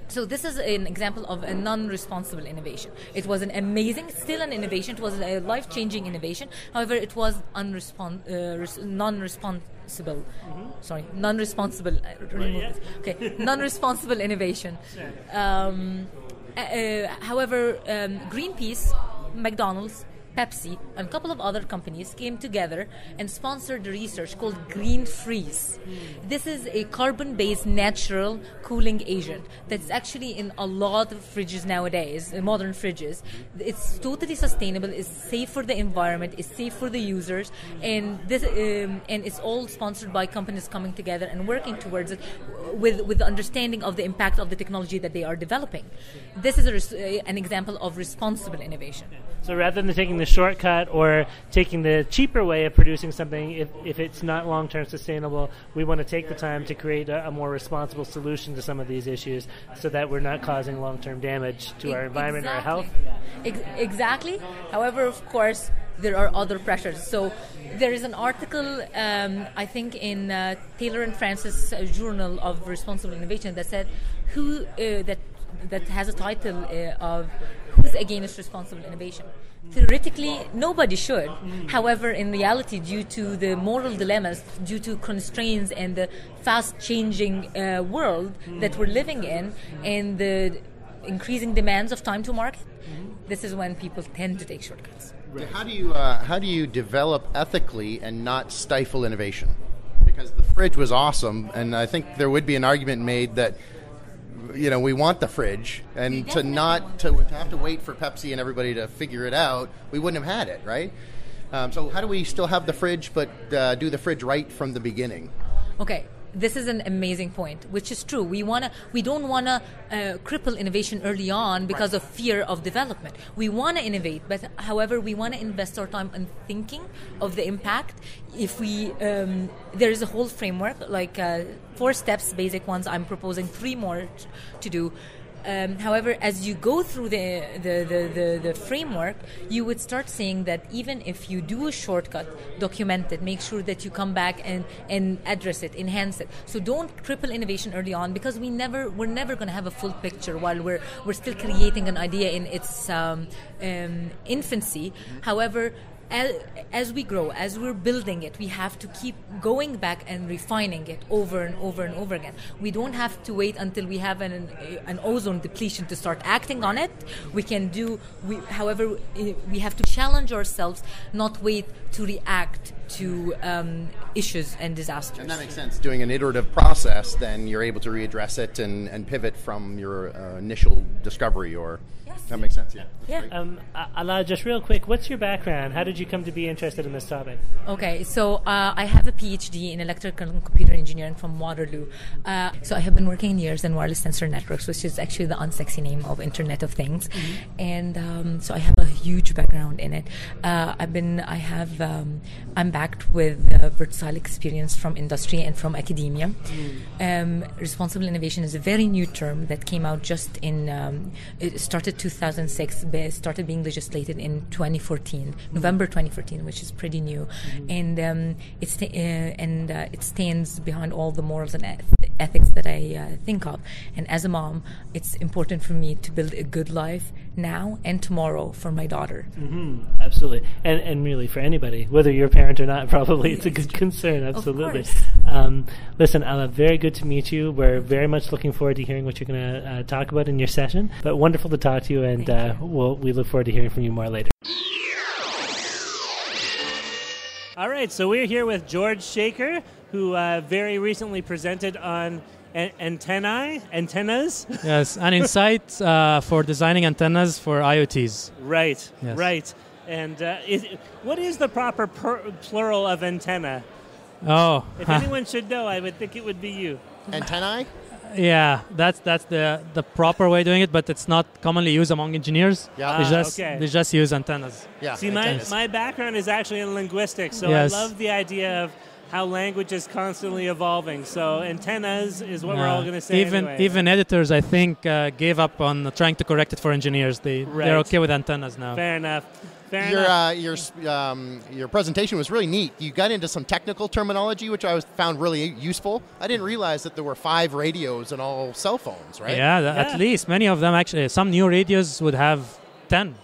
so this is an example of a non-responsible innovation. It was an amazing, still an innovation. It was a life-changing innovation. However, it was non-responsible. Sorry, non-responsible. Non-responsible innovation. However, Greenpeace, McDonald's, Pepsi, and a couple of other companies came together and sponsored the research called Green Freeze. This is a carbon-based natural cooling agent that's actually in a lot of fridges nowadays, modern fridges. It's totally sustainable, it's safe for the environment, it's safe for the users, and it's all sponsored by companies coming together and working towards it with the understanding of the impact of the technology that they are developing. This is an example of responsible innovation. So rather than taking the shortcut or taking the cheaper way of producing something, if it's not long-term sustainable, we want to take the time to create a more responsible solution to some of these issues so that we're not causing long-term damage to our environment or our health. Exactly. However, of course, there are other pressures. So there is an article, I think, in Taylor and Francis Journal of Responsible Innovation that said that has a title of Who's Against Responsible Innovation? Theoretically, nobody should. However, in reality, due to the moral dilemmas, due to constraints and the fast-changing world that we're living in, and the increasing demands of time to market, this is when people tend to take shortcuts. Right. How do you develop ethically and not stifle innovation? Because the fridge was awesome, and I think there would be an argument made that we want the fridge, and to have to wait for Pepsi and everybody to figure it out, we wouldn't have had it, right? So how do we still have the fridge, but do the fridge right from the beginning? Okay. This is an amazing point, which is true. We don't want to cripple innovation early on because of fear of development. We want to innovate, but however, we want to invest our time in thinking of the impact. If there is a whole framework, like 4 steps, basic ones. I'm proposing 3 more to do. However, as you go through the framework, you would start seeing that even if you do a shortcut, document it, make sure that you come back and address it, enhance it. So don't cripple innovation early on, because we're never going to have a full picture while we're still creating an idea in its infancy. However, as we grow, as we're building it, we have to keep going back and refining it over and over and over again. We don't have to wait until we have an ozone depletion to start acting on it. We can however, we have to challenge ourselves, not wait to react to issues and disasters. And that makes sense. Doing an iterative process, then you're able to readdress it and pivot from your initial discovery. Yes. That makes sense. Yeah. Allaa, just real quick, what's your background? How did you come to be interested in this topic? Okay, so I have a PhD in electrical and computer engineering from Waterloo. So I have been working in years in wireless sensor networks, which is actually the unsexy name of Internet of Things, and so I have a huge background in it. I'm backed with versatile experience from industry and from academia. Responsible innovation is a very new term that came out just it started 2006, started being legislated in 2014, November 2014, which is pretty new, and it stands behind all the morals and ethics that I think of. And as a mom, it's important for me to build a good life now and tomorrow for my daughter. Absolutely, and really for anybody, whether you're a parent or not, probably it's a good concern. Absolutely. Listen, Allaa, very good to meet you. We're very much looking forward to hearing what you're going to talk about in your session. But wonderful to talk to you, and we look forward to hearing from you more later. All right, so we're here with George Shaker, who very recently presented on antennas. Yes, an insight for designing antennas for IoTs. Right, yes. Right. And what is the proper plural of antenna? Oh, if anyone should know, I would think it would be you. Antennae? Yeah, that's the proper way of doing it, but it's not commonly used among engineers. Yeah, they just use antennas. Yeah. See, my background is actually in linguistics, so yes. I love the idea of how language is constantly evolving. So antennas is what we're all going to say. Even editors, I think, gave up on trying to correct it for engineers. They're okay with antennas now. Fair enough. Your presentation was really neat. You got into some technical terminology, which I found really useful. I didn't realize that there were 5 radios and all cell phones, right? Yeah, at least. Many of them, actually. Some new radios would have 10.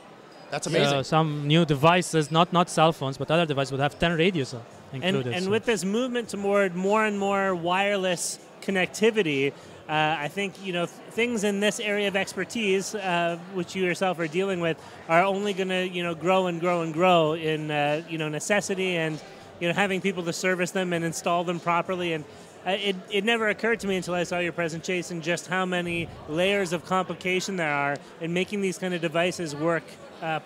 That's amazing. Some new devices, not cell phones, but other devices would have 10 radios included. And with this movement toward more and more wireless connectivity, I think things in this area of expertise, which you yourself are dealing with, are only going to grow and grow and grow in necessity and having people to service them and install them properly. And it never occurred to me until I saw your presentation just how many layers of complication there are in making these kind of devices work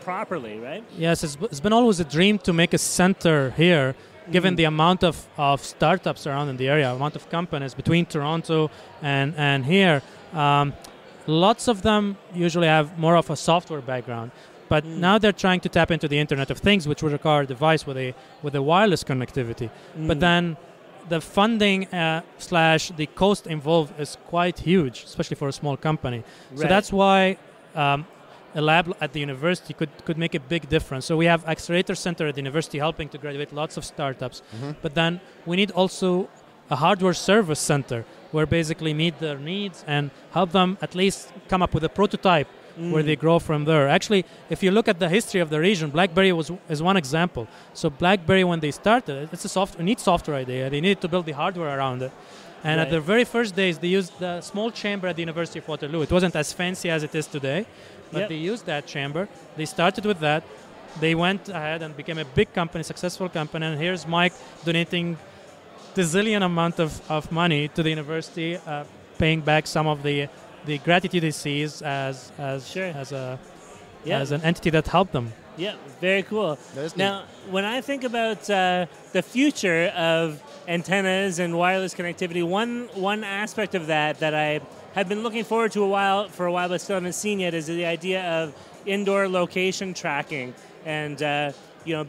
properly, right? Yes, it's been always a dream to make a center here. Given the amount of startups around in the area, amount of companies between Toronto and here, lots of them usually have more of a software background. But now they're trying to tap into the Internet of Things, which would require a device with a wireless connectivity. But then the funding / the cost involved is quite huge, especially for a small company. Right. So that's why a lab at the university could make a big difference. So we have Accelerator Center at the university helping to graduate lots of startups. But then we need also a hardware service center where basically meet their needs and help them at least come up with a prototype where they grow from there. Actually, if you look at the history of the region, BlackBerry is one example. So BlackBerry, when they started, it's a neat software idea. They needed to build the hardware around it. And at the very first days, they used the small chamber at the University of Waterloo. It wasn't as fancy as it is today, but they used that chamber. They started with that. They went ahead and became a big company, successful company. And here's Mike donating the zillion amount of money to the university, paying back some of the gratitude he sees as an entity that helped them. Yeah, very cool. Now, when I think about the future of antennas and wireless connectivity, one aspect of that I have been looking forward to for a while, but still haven't seen yet, is the idea of indoor location tracking and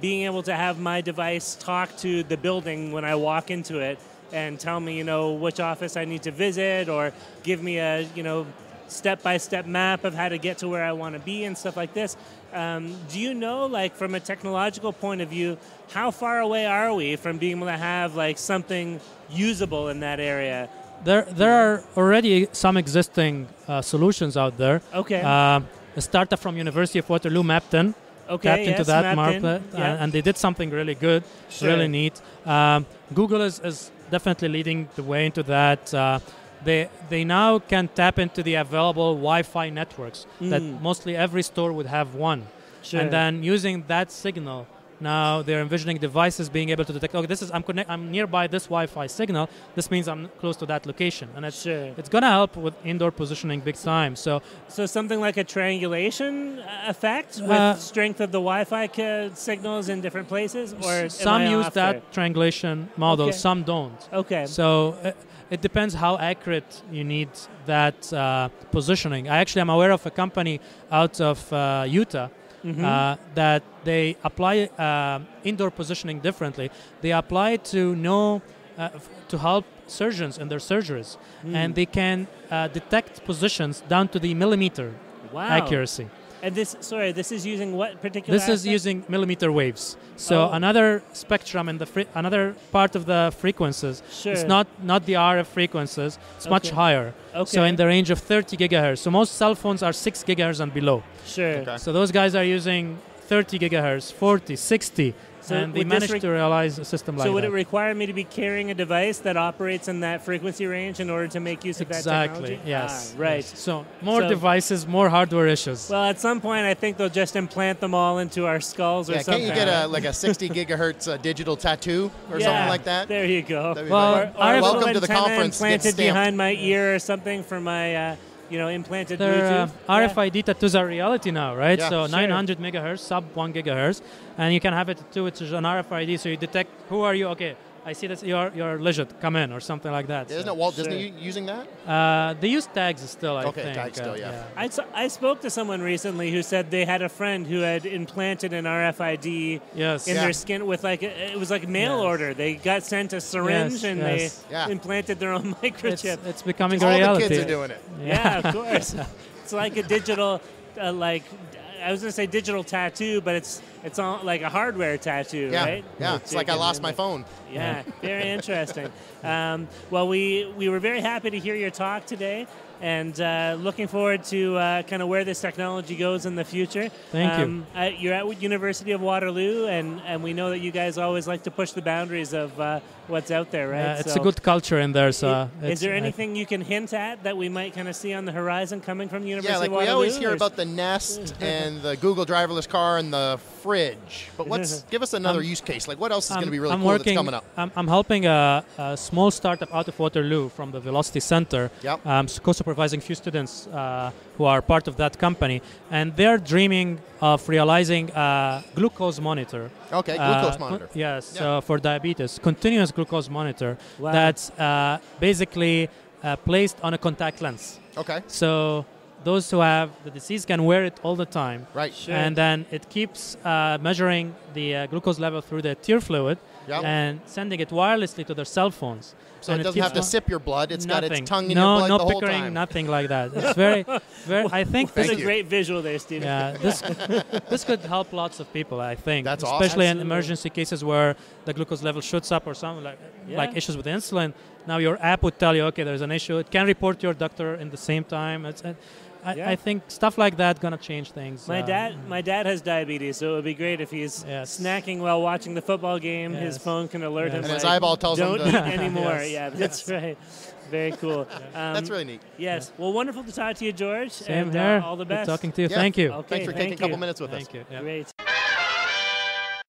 being able to have my device talk to the building when I walk into it and tell me which office I need to visit, or give me a step-by-step map of how to get to where I want to be and stuff like this. Do you know, from a technological point of view, how far away are we from being able to have something usable in that area? There are already some existing solutions out there. Okay. A startup from University of Waterloo, Mapton, tapped into that market, and they did something really good, really neat. Google is definitely leading the way into that. They now can tap into the available Wi-Fi networks that mostly every store would have one. And then using that signal, now they're envisioning devices being able to detect, okay, I'm nearby this Wi-Fi signal, this means I'm close to that location. And it's going to help with indoor positioning big time. So something like a triangulation effect with strength of the Wi-Fi signals in different places? Or some use that triangulation model, some don't. Okay. So it depends how accurate you need that positioning. I actually am aware of a company out of Utah that they apply indoor positioning differently. They apply it to to help surgeons in their surgeries, and they can detect positions down to the millimeter accuracy. And this is using what particular? This is using millimeter waves. So another spectrum in another part of the frequencies. It's not the RF frequencies. It's much higher. So in the range of 30 gigahertz. So most cell phones are 6 gigahertz and below. So those guys are using 30 gigahertz, 40, 60. And they managed to realize a system like that. So would it require me to be carrying a device that operates in that frequency range in order to make use of that technology? Exactly, yes. Right. Yes. So more devices, more hardware issues. Well, at some point, I think they'll just implant them all into our skulls or something. Can't you get a 60 gigahertz digital tattoo or something like that? There you go. Well, welcome to the conference. Implanted behind my ear or something for my... implanted Bluetooth. RFID tattoos are reality now, right? Yeah, so 900 megahertz, sub 1 gigahertz, and you can have it too, which is an RFID, so you detect who are you. Okay, I see that you're legit. Come in, or something like that. Isn't it Walt Disney using that? They use tags still, I think. Okay, tags still, I spoke to someone recently who said they had a friend who had implanted an RFID in their skin with it was like mail order. They got sent a syringe and they implanted their own microchip. It's becoming a reality. All the kids are doing it. Yeah, of course. It's like a digital, I was going to say digital tattoo, but it's all like a hardware tattoo, right? Yeah, it's like I lost my phone. Yeah, very interesting. Well, we were very happy to hear your talk today, and looking forward to kind of where this technology goes in the future. Thank you. You're at University of Waterloo, and we know that you guys always like to push the boundaries of what's out there, right? It's a good culture in there. So is there anything you can hint at that we might kind of see on the horizon coming from the University of we Waterloo? always hear about the Nest and the Google driverless car and the fridge, but give us another use case. Like, what else is going to be really cool that's coming up? I'm helping a small startup out of Waterloo from the Velocity Center. Co-supervising a few students who are part of that company, and they're dreaming of realizing a glucose monitor. Okay, glucose monitor. Yes, for diabetes, continuous glucose monitor that's basically placed on a contact lens. Okay. So those who have the disease can wear it all the time. Right. And then it keeps measuring the glucose level through the tear fluid and sending it wirelessly to their cell phones. So it doesn't have to sip your blood. It's got its tongue in your blood the whole pickering, time. Nothing like that. It's very, I think this is a great visual there, Stephen. Yeah, this could help lots of people, I think. That's awesome. Especially in emergency cases where the glucose level shoots up or something like issues with insulin. Now your app would tell you, okay, there's an issue. It can report to your doctor in the same time. I think stuff like that gonna change things. My dad has diabetes, so it would be great if he's snacking while watching the football game. His phone can alert him. And his eyeball tells him don't eat anymore. Yeah, that's right. Very cool. That's really neat. Yes. Well, wonderful to talk to you, George. Same here. All the best. Good talking to you. Thank you. Okay, thanks for taking a couple minutes with us. Thank you. Yeah. Great.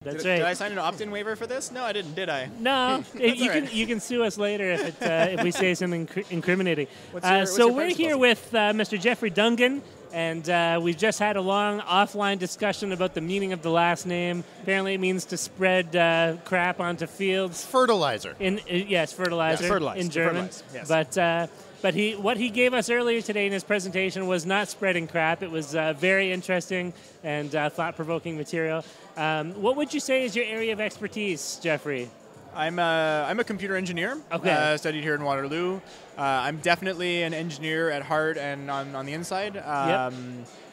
That's Did I sign an opt-in waiver for this? No, I didn't, did I? No, you can sue us later if we say something incriminating. What's your we're here with Mr. Jeffrey Dungen, and we've just had a long offline discussion about the meaning of the last name. Apparently, it means to spread crap onto fields. Fertilizer. Fertilizer. Fertilize. In German. Yes. But what he gave us earlier today in his presentation was not spreading crap. It was very interesting and thought-provoking material. What would you say is your area of expertise, Jeffrey? I'm a computer engineer. Okay. Studied here in Waterloo. I'm definitely an engineer at heart and on the inside.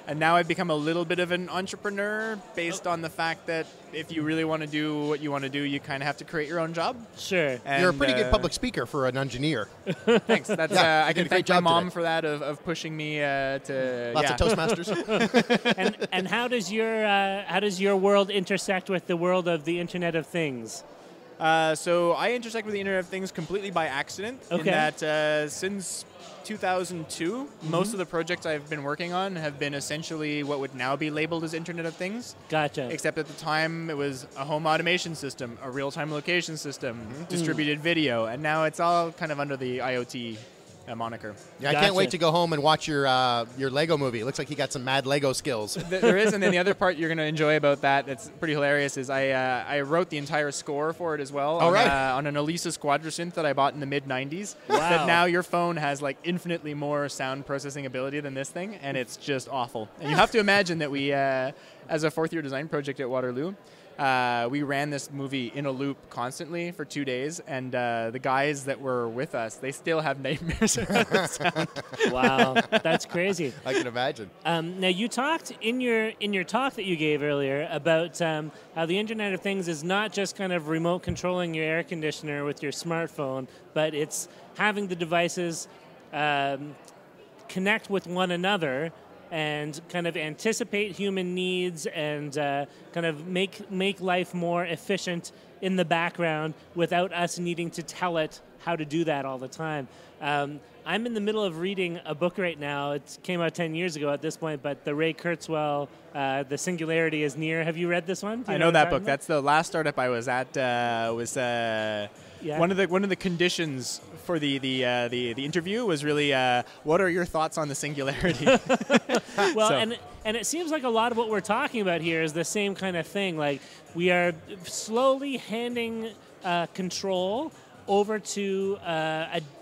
And now I've become a little bit of an entrepreneur based on the fact that if you really want to do what you want to do, you kind of have to create your own job. Sure. And, you're a pretty good public speaker for an engineer. Thanks. That's I can thank my mom for that of pushing me to lots of Toastmasters. and how does your world intersect with the world of the Internet of Things? So I intersect with the Internet of Things completely by accident. Okay. In that since 2002, most of the projects I've been working on have been essentially what would now be labeled as Internet of Things. Gotcha. Except at the time it was a home automation system, a real-time location system, distributed video, and now it's all kind of under the IoT moniker. Yeah, I can't wait to go home and watch your Lego movie. It looks like you got some mad Lego skills. There is, and then the other part you're going to enjoy about that that's pretty hilarious is I wrote the entire score for it as well on an Alesis Quadrasynth that I bought in the mid-90s. Wow. That now your phone has like infinitely more sound processing ability than this thing, and it's just awful. And you have to imagine that we, as a fourth-year design project at Waterloo, we ran this movie in a loop constantly for 2 days, and the guys that were with us, they still have nightmares about the sound. Wow, that's crazy. I can imagine. Now, you talked in your talk that you gave earlier about how the Internet of Things is not just kind of remote controlling your air conditioner with your smartphone, but it's having the devices connect with one another and kind of anticipate human needs and kind of make life more efficient in the background without us needing to tell it how to do that all the time. I'm in the middle of reading a book right now. It came out 10 years ago at this point, but the Ray Kurzweil, The Singularity is Near. Have you read this one? I know that book. That's the last startup I was at. One of the conditions for the interview was really what are your thoughts on the singularity? Well, and it seems like a lot of what we're talking about here is the same kind of thing. Like we are slowly handing control over to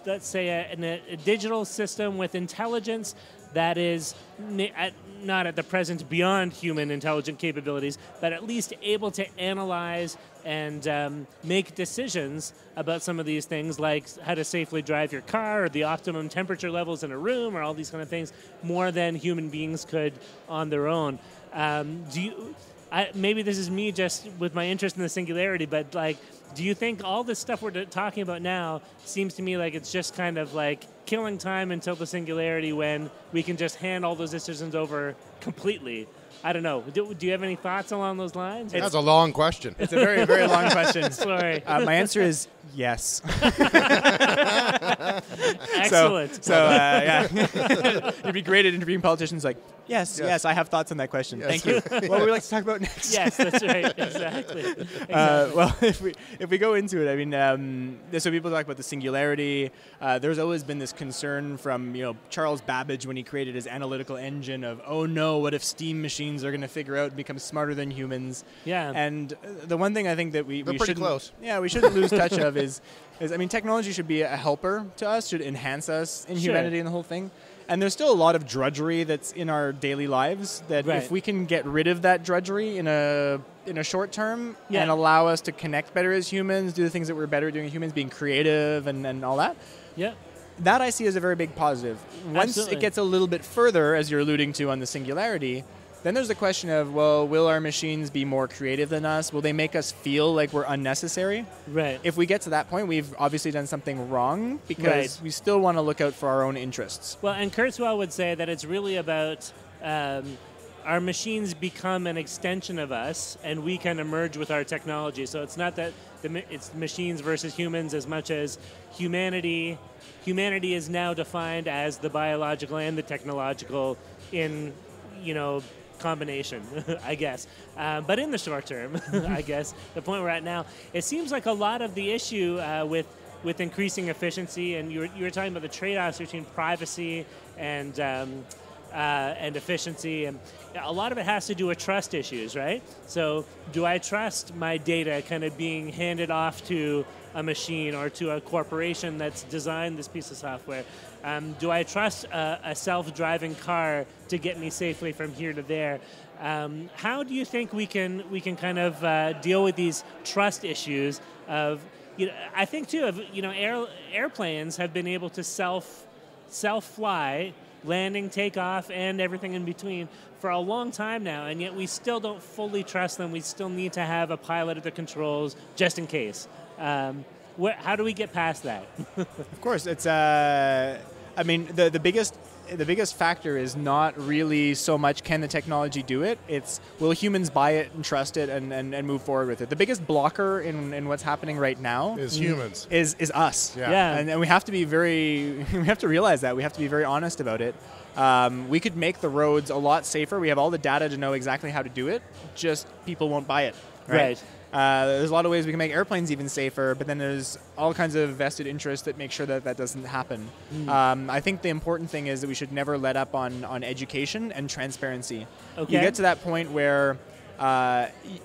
let's say a digital system with intelligence that is not at the present beyond human intelligent capabilities, but at least able to analyze and make decisions about some of these things, like how to safely drive your car or the optimum temperature levels in a room or all these kind of things, more than human beings could on their own. Maybe this is me just with my interest in the singularity, but like, do you think all this stuff we're talking about now seems to me like it's just kind of like killing time until the singularity when we can just hand all those decisions over completely? I don't know. Do you have any thoughts along those lines? That's a long question. It's a very, very long question. Sorry. My answer is yes. Excellent. So yeah. It'd be great at interviewing politicians like, yes, I have thoughts on that question. Yes. Thank you. What would we like to talk about next? Yes, that's right. Exactly. Well, if we go into it, I mean, so people talk about the singularity. There's always been this concern from Charles Babbage when he created his analytical engine of, oh no, what if steam machines are going to figure out and become smarter than humans? Yeah. And the one thing I think that we shouldn't close. Yeah, we shouldn't lose touch of is I mean, technology should be a helper to us, should enhance us in humanity and the whole thing. And there's still a lot of drudgery that's in our daily lives that if we can get rid of that drudgery in a short term and allow us to connect better as humans, do the things that we're better at doing as humans, being creative and all that. Yeah. That I see as a very big positive. Once it gets a little bit further, as you're alluding to on the singularity, then there's the question of, well, will our machines be more creative than us? Will they make us feel like we're unnecessary? Right. If we get to that point, we've obviously done something wrong because we still want to look out for our own interests. Well, and Kurzweil would say that it's really about our machines become an extension of us, and we can emerge with our technology. So it's not that it's machines versus humans as much as humanity. Humanity is now defined as the biological and the technological in, combination, I guess. But in the short term, I guess, the point we're at now, it seems like a lot of the issue with increasing efficiency, and you were talking about the trade-offs between privacy and efficiency, and a lot of it has to do with trust issues, right? So do I trust my data kind of being handed off to a machine or to a corporation that's designed this piece of software? Do I trust a self-driving car to get me safely from here to there? How do you think we can kind of deal with these trust issues of, I think too of, airplanes have been able to self-fly landing, takeoff, and everything in between for a long time now, and yet we still don't fully trust them. We still need to have a pilot at the controls just in case. How do we get past that? Of course, it's. I mean, the biggest factor is not really so much can the technology do it. It's will humans buy it and trust it and move forward with it. The biggest blocker in what's happening right now is humans. Is us. Yeah. And we have to be we have to realize that. We have to be very honest about it. We could make the roads a lot safer. We have all the data to know exactly how to do it. Just people won't buy it. Right. There's a lot of ways we can make airplanes even safer, but then there's all kinds of vested interest that make sure that that doesn't happen. I think the important thing is that we should never let up on education and transparency. Okay. You get to that point where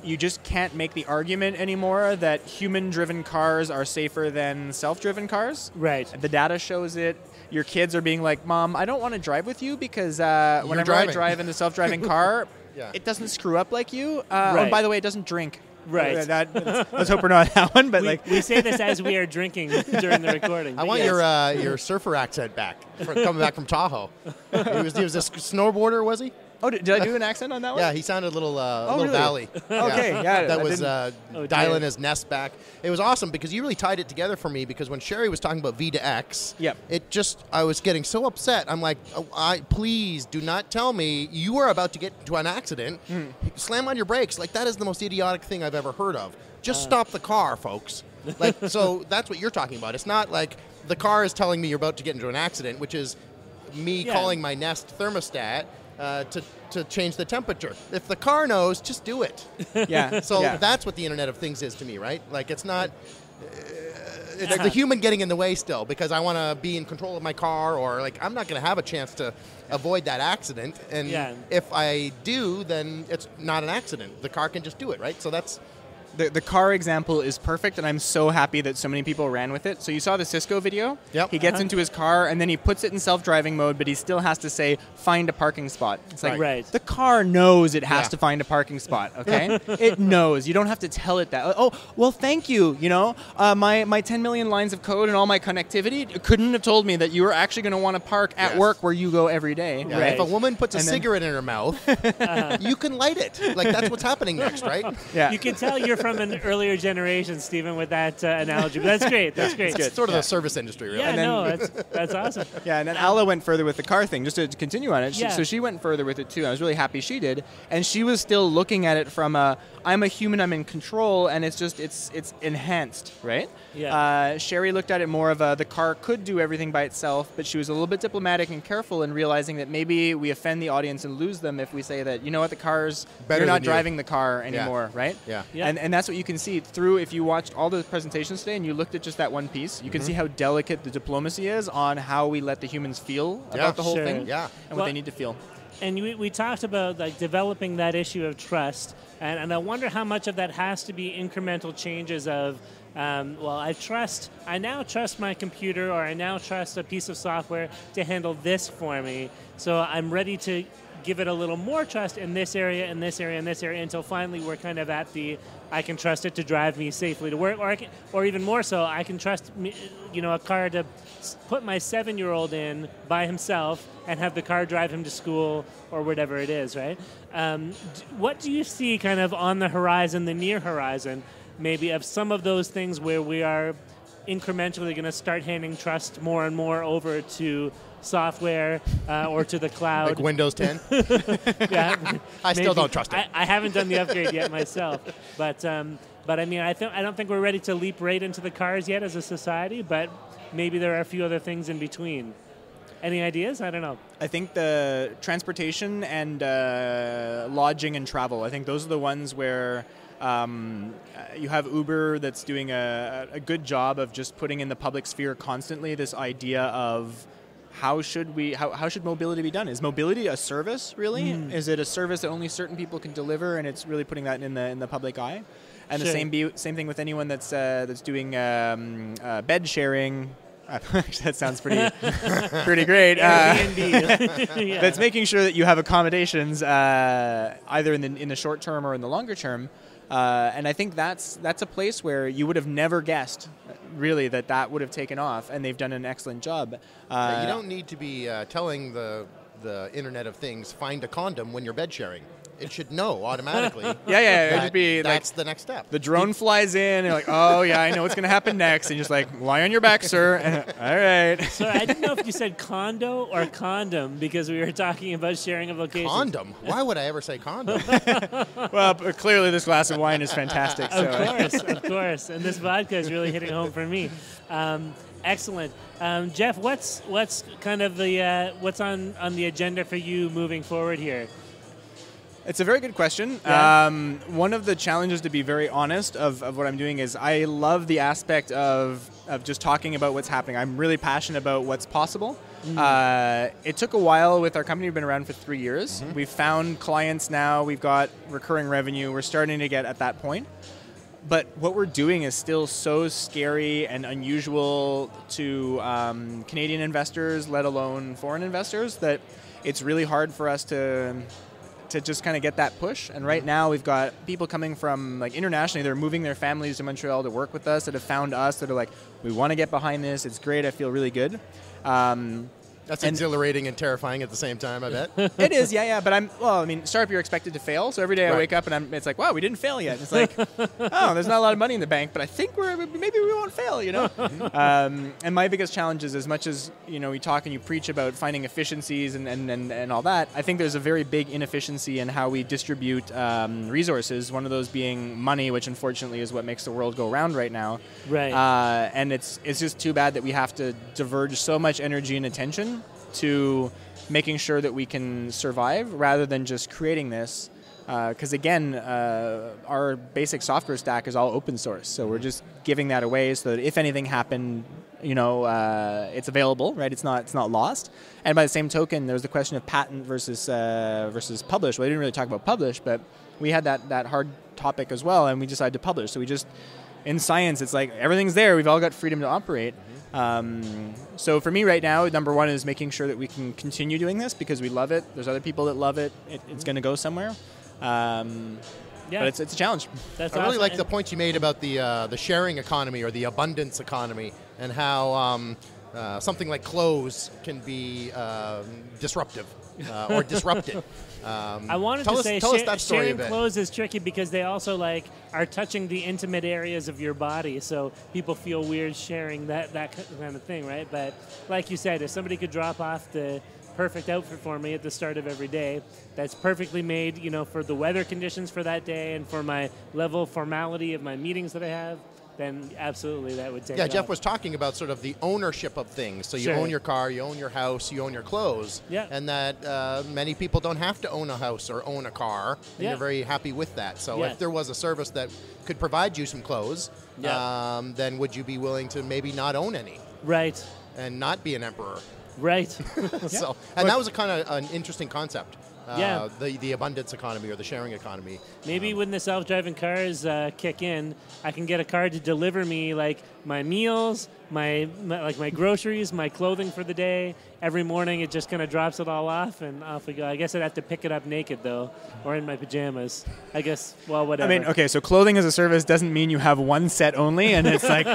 you just can't make the argument anymore that human-driven cars are safer than self-driven cars. Right. The data shows it. Your kids are being like, Mom, I don't want to drive with you because whenever I drive in the self-driving car, it doesn't screw up like you. Oh, by the way, it doesn't drink. Right. Let's hope we're not that one. But we say this as we are drinking during the recording. I want your surfer accent back, coming back from Tahoe. He was a snowboarder, was he? Oh, did I do an accent on that one? Yeah, he sounded a little really? valley. Okay, yeah. That was dialing his nest back. It was awesome because you really tied it together for me because when Sherry was talking about V to X, I was getting so upset. I'm like, please do not tell me you are about to get into an accident. Slam on your brakes. Like, that is the most idiotic thing I've ever heard of. Just stop the car, folks. Like, so that's what you're talking about. It's not like the car is telling me you're about to get into an accident, which is me calling my Nest thermostat to change the temperature. If the car knows, just do it. So that's what the Internet of Things is to me, right? Like, it's not... it's the human getting in the way still because I want to be in control of my car, or like I'm not going to have a chance to avoid that accident. And if I do, then it's not an accident. The car can just do it, right? So that's... The car example is perfect, and I'm so happy that so many people ran with it. So you saw the Cisco video? Yep. He gets into his car, and then he puts it in self-driving mode, but he still has to say, find a parking spot. It's like, the car knows it has to find a parking spot, okay? It knows. You don't have to tell it that. Oh, well, thank you. You know, my 10 million lines of code and all my connectivity couldn't have told me that you were actually going to want to park at work where you go every day. Yeah. Right. If a woman puts a cigarette in her mouth, you can light it. Like, that's what's happening next, right? Yeah. You can tell you're from an earlier generation, Stephen, with that analogy. But that's great. That's great. It's sort of the service industry, really. Yeah, that's awesome. Yeah, and then Allaa went further with the car thing, just to continue on it. So she went further with it, too. I was really happy she did. And she was still looking at it from I'm a human, I'm in control, and it's enhanced, right? Yeah. Sherry looked at it more of the car could do everything by itself, but she was a little bit diplomatic and careful in realizing that maybe we offend the audience and lose them if we say that, you know what, the car's better, you're not driving the car anymore, right? Yeah. And that's what you can see through, if you watched all the presentations today and you looked at just that one piece, you can see how delicate the diplomacy is on how we let the humans feel about the whole thing and what they need to feel. And we talked about like developing that issue of trust, and I wonder how much of that has to be incremental changes of, I now trust my computer, or I now trust a piece of software to handle this for me, so I'm ready to give it a little more trust in this area, in this area, in this area, until finally we're kind of at the I can trust it to drive me safely to work, or even more so, I can trust a car to put my 7-year-old in by himself and have the car drive him to school or whatever it is, right? What do you see kind of on the horizon, the near horizon, maybe of some of those things where we are incrementally going to start handing trust more and more over to software or to the cloud? Like Windows 10? I still don't trust it. I haven't done the upgrade yet myself. But I mean, I don't think we're ready to leap right into the cars yet as a society, but maybe there are a few other things in between. Any ideas? I don't know. I think the transportation and lodging and travel, I think those are the ones where you have Uber that's doing a good job of just putting in the public sphere constantly this idea of how should mobility be done? Is mobility a service, really? Is it a service that only certain people can deliver, and it's really putting that in the public eye? And the same thing with anyone that's doing bed sharing. That sounds pretty great. That's making sure that you have accommodations either in the short term or in the longer term. And I think that's a place where you would have never guessed really, that would have taken off, and they've done an excellent job. You don't need to be telling the Internet of Things, find a condom when you're bed sharing. It should know automatically. That's the next step. The drone flies in, and you're like, oh, yeah, I know what's going to happen next. And you're just like, lie on your back, sir. All right. So I didn't know if you said condo or condom because we were talking about sharing of locations. Condom? Why would I ever say condom? Well, clearly this glass of wine is fantastic. So. Of course. And this vodka is really hitting home for me. Excellent. Jeff, what's kind of the what's on the agenda for you moving forward here? It's a very good question. Yeah. One of the challenges, to be very honest, of what I'm doing is I love the aspect of just talking about what's happening. I'm really passionate about what's possible. It took a while with our company. We've been around for 3 years. We've found clients now. We've got recurring revenue. We're starting to get at that point. But what we're doing is still so scary and unusual to Canadian investors, let alone foreign investors, that it's really hard for us to just kind of get that push. And right now we've got people coming from like internationally. They're moving their families to Montreal to work with us, that have found us, that are like, we want to get behind this. It's great. I feel really good. That's exhilarating and terrifying at the same time, I bet. It is, yeah. But startup, you're expected to fail. So every day I wake up and it's like, wow, we didn't fail yet. And it's like, oh, there's not a lot of money in the bank, but I think maybe we won't fail, you know? And my biggest challenge is, as much as, you talk and you preach about finding efficiencies and all that, I think there's a very big inefficiency in how we distribute resources, one of those being money, which unfortunately is what makes the world go round right now. Right. And it's just too bad that we have to diverge so much energy and attention to making sure that we can survive rather than just creating this. Because again, our basic software stack is all open source, so we're just giving that away so that if anything happened, it's available, right? It's not lost. And by the same token, there's the question of patent versus publish. Well, we didn't really talk about publish, but we had that hard topic as well, and we decided to publish. So we just, in science, it's like everything's there. We've all got freedom to operate. So for me right now, number one is making sure that we can continue doing this because we love it. There's other people that love it. It's going to go somewhere. But it's a challenge. That's I really like the point you made about the sharing economy or the abundance economy and how something like clothes can be disruptive or disrupted. I wanted to say sharing clothes is tricky because they also are touching the intimate areas of your body, so people feel weird sharing that kind of thing, right? But like you said, if somebody could drop off the perfect outfit for me at the start of every day that's perfectly made, for the weather conditions for that day and for my level of formality of my meetings that I have, then absolutely that would take it Jeff off. was talking about sort of the ownership of things. So you own your car, you own your house, you own your clothes. Yeah. And that many people don't have to own a house or own a car, and you're very happy with that. So if there was a service that could provide you some clothes, then would you be willing to maybe not own any? Right. And not be an emperor? Right. That was a kind of an interesting concept. The abundance economy or the sharing economy. Maybe when the self-driving cars kick in, I can get a car to deliver me my meals, my groceries, my clothing for the day. Every morning it just kind of drops it all off and off we go. I guess I'd have to pick it up naked though, or in my pajamas. I guess, whatever. I mean, okay, so clothing as a service doesn't mean you have one set only, and it's like,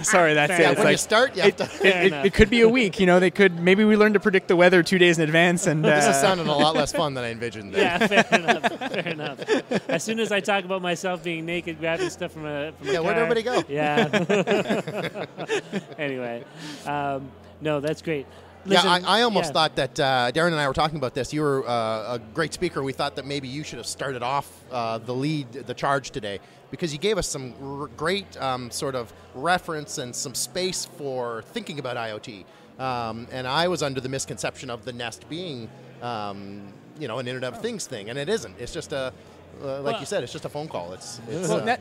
sorry, that's it. When you start, you have to... It could be a week, maybe we learn to predict the weather 2 days in advance. And this is sounding a lot less fun than I envisioned. Yeah, fair enough. As soon as I talk about myself being naked, grabbing stuff from a car, where'd everybody go? Yeah. Anyway, no, that's great. Listen, I almost thought that Darren and I were talking about this. You were a great speaker. We thought that maybe you should have started off the charge today because you gave us some great sort of reference and some space for thinking about IoT. And I was under the misconception of the Nest being, an Internet of Things thing, and it isn't. It's just you said, it's just a phone call.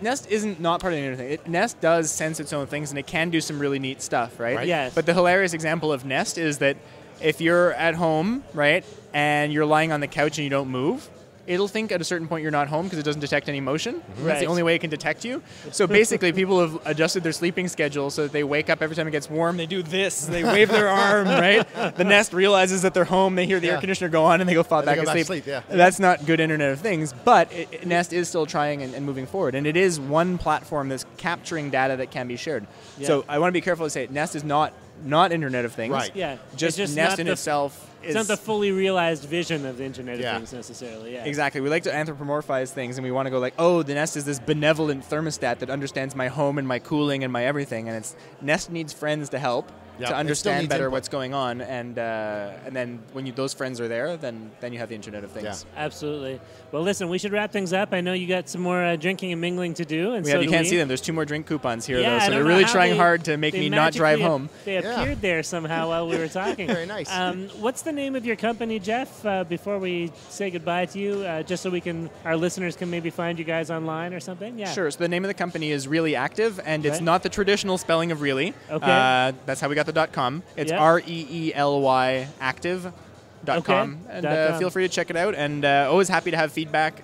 Nest isn't not part of the Internet thing. Nest does sense its own things, and it can do some really neat stuff, right? Yes. But the hilarious example of Nest is that if you're at home, right, and you're lying on the couch and you don't move, it'll think at a certain point you're not home because it doesn't detect any motion. That's the only way it can detect you. So basically, people have adjusted their sleeping schedule so that they wake up every time it gets warm. They do this. They wave their arm, right? The Nest realizes that they're home. They hear the air conditioner go on, and they go fall back asleep. That's not good Internet of Things, but Nest is still trying and moving forward. And it is one platform that's capturing data that can be shared. Yeah. So I want to be careful to say Nest is not Internet of Things. Right. Yeah. Just Nest in itself. It's not the fully realized vision of the Internet of Things necessarily. Yeah. Exactly. We like to anthropomorphize things, and we want to go like, oh, the Nest is this benevolent thermostat that understands my home and my cooling and my everything, and it's Nest needs friends to help to understand better what's going on, and then when those friends are there, then you have the Internet of Things. Yeah. Absolutely. Well, listen, we should wrap things up. I know you got some more drinking and mingling to do, and you can't see them. There's 2 more drink coupons here, though, so they're really trying hard to make me not drive home. They appeared there somehow while we were talking. Very nice. What's the name of your company, Jeff? Before we say goodbye to you, just so our listeners can maybe find you guys online or something. Yeah. Sure. So the name of the company is reelyActive, and it's not the traditional spelling of really. Okay. That's how we got the .com. It's REELY active.com, and feel free to check it out. And always happy to have feedback.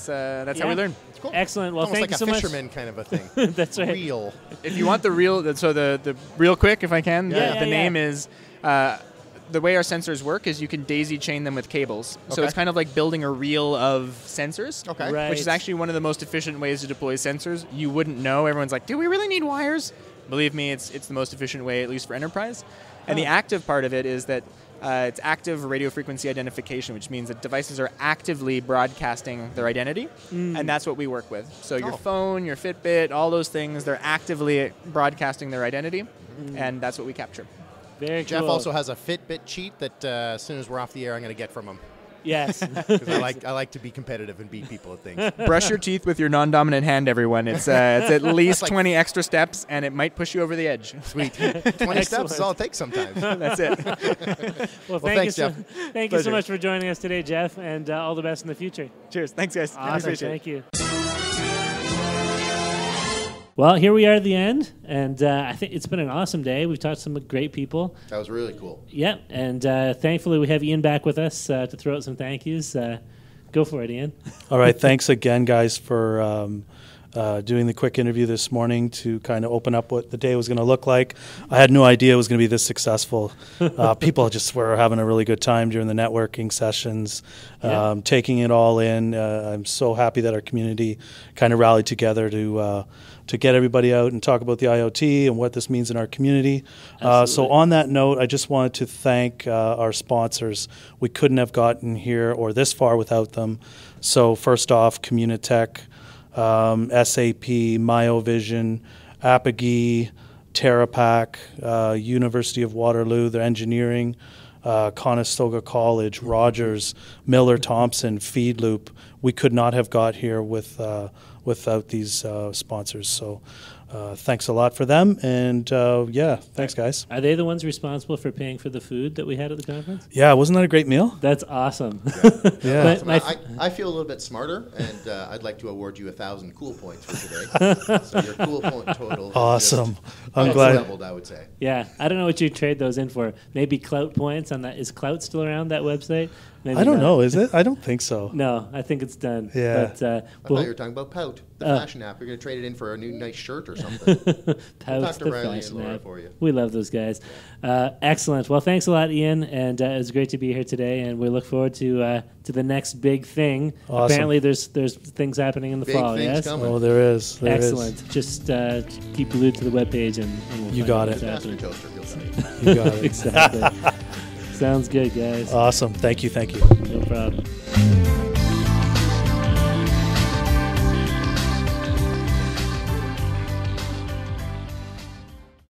That's how we learn. Cool. Excellent. Well, thank you so much. Almost like a fisherman kind of a thing. That's right. Reel. If you want the real, so the real quick, if I can, the name is. The way our sensors work is you can daisy chain them with cables. So it's kind of like building a reel of sensors, which is actually one of the most efficient ways to deploy sensors. You wouldn't know. Everyone's like, do we really need wires? Believe me, it's the most efficient way, at least for enterprise. And the active part of it is that it's active radio frequency identification, which means that devices are actively broadcasting their identity, and that's what we work with. So your phone, your Fitbit, all those things, they're actively broadcasting their identity, and that's what we capture. Very Jeff cool. also has a Fitbit cheat that as soon as we're off the air, I'm going to get from him. Yes. Because I like to be competitive and beat people at things. Brush your teeth with your non-dominant hand, everyone. It's at least 20 extra steps, and it might push you over the edge. Sweet. 20 steps is all it takes sometimes. That's it. Well, thanks, Jeff. Thank you so much for joining us today, Jeff, and all the best in the future. Cheers. Thanks, guys. Awesome. Thank you. Well, here we are at the end, and I think it's been an awesome day. We've talked to some great people. That was really cool. Yeah, and thankfully we have Ian back with us to throw out some thank yous. Go for it, Ian. All right, thanks again, guys, for doing the quick interview this morning to kind of open up what the day was going to look like. I had no idea it was going to be this successful. People just were having a really good time during the networking sessions, taking it all in. I'm so happy that our community kind of rallied together to get everybody out and talk about the IoT and what this means in our community. So on that note, I just wanted to thank our sponsors. We couldn't have gotten here or this far without them. So first off, Communitech, SAP, Miovision, Apogee, TerraPack, University of Waterloo, their engineering, Conestoga College, Rogers, Miller Thompson, Feedloop. We could not have got here without these sponsors. So thanks a lot for them. And thanks, guys. Are they the ones responsible for paying for the food that we had at the conference? Yeah, wasn't that a great meal? That's awesome. Yeah. I feel a little bit smarter, and I'd like to award you 1,000 cool points for today. So your cool point total awesome. I'm glad. Doubled, I would say. Yeah, I don't know what you trade those in for. Maybe Clout points on that. Is Clout still around, that website? Maybe I don't know. Is it? I don't think so. No, I think it's done. Yeah. But, I thought you were talking about Pout, the fashion app. You're going to trade it in for a new nice shirt or something. Pout's the fashion and Laura app. For you. We love those guys. Excellent. Well, thanks a lot, Ian, and it was great to be here today. And we look forward to the next big thing. Awesome. Apparently, there's things happening in the fall. Yes. Coming. Oh, there is. There Excellent. Is. Just keep glued to the webpage, and we'll you got it. Master Toaster, you'll see. You got it. Exactly. Sounds good, guys. Awesome. Thank you. No problem.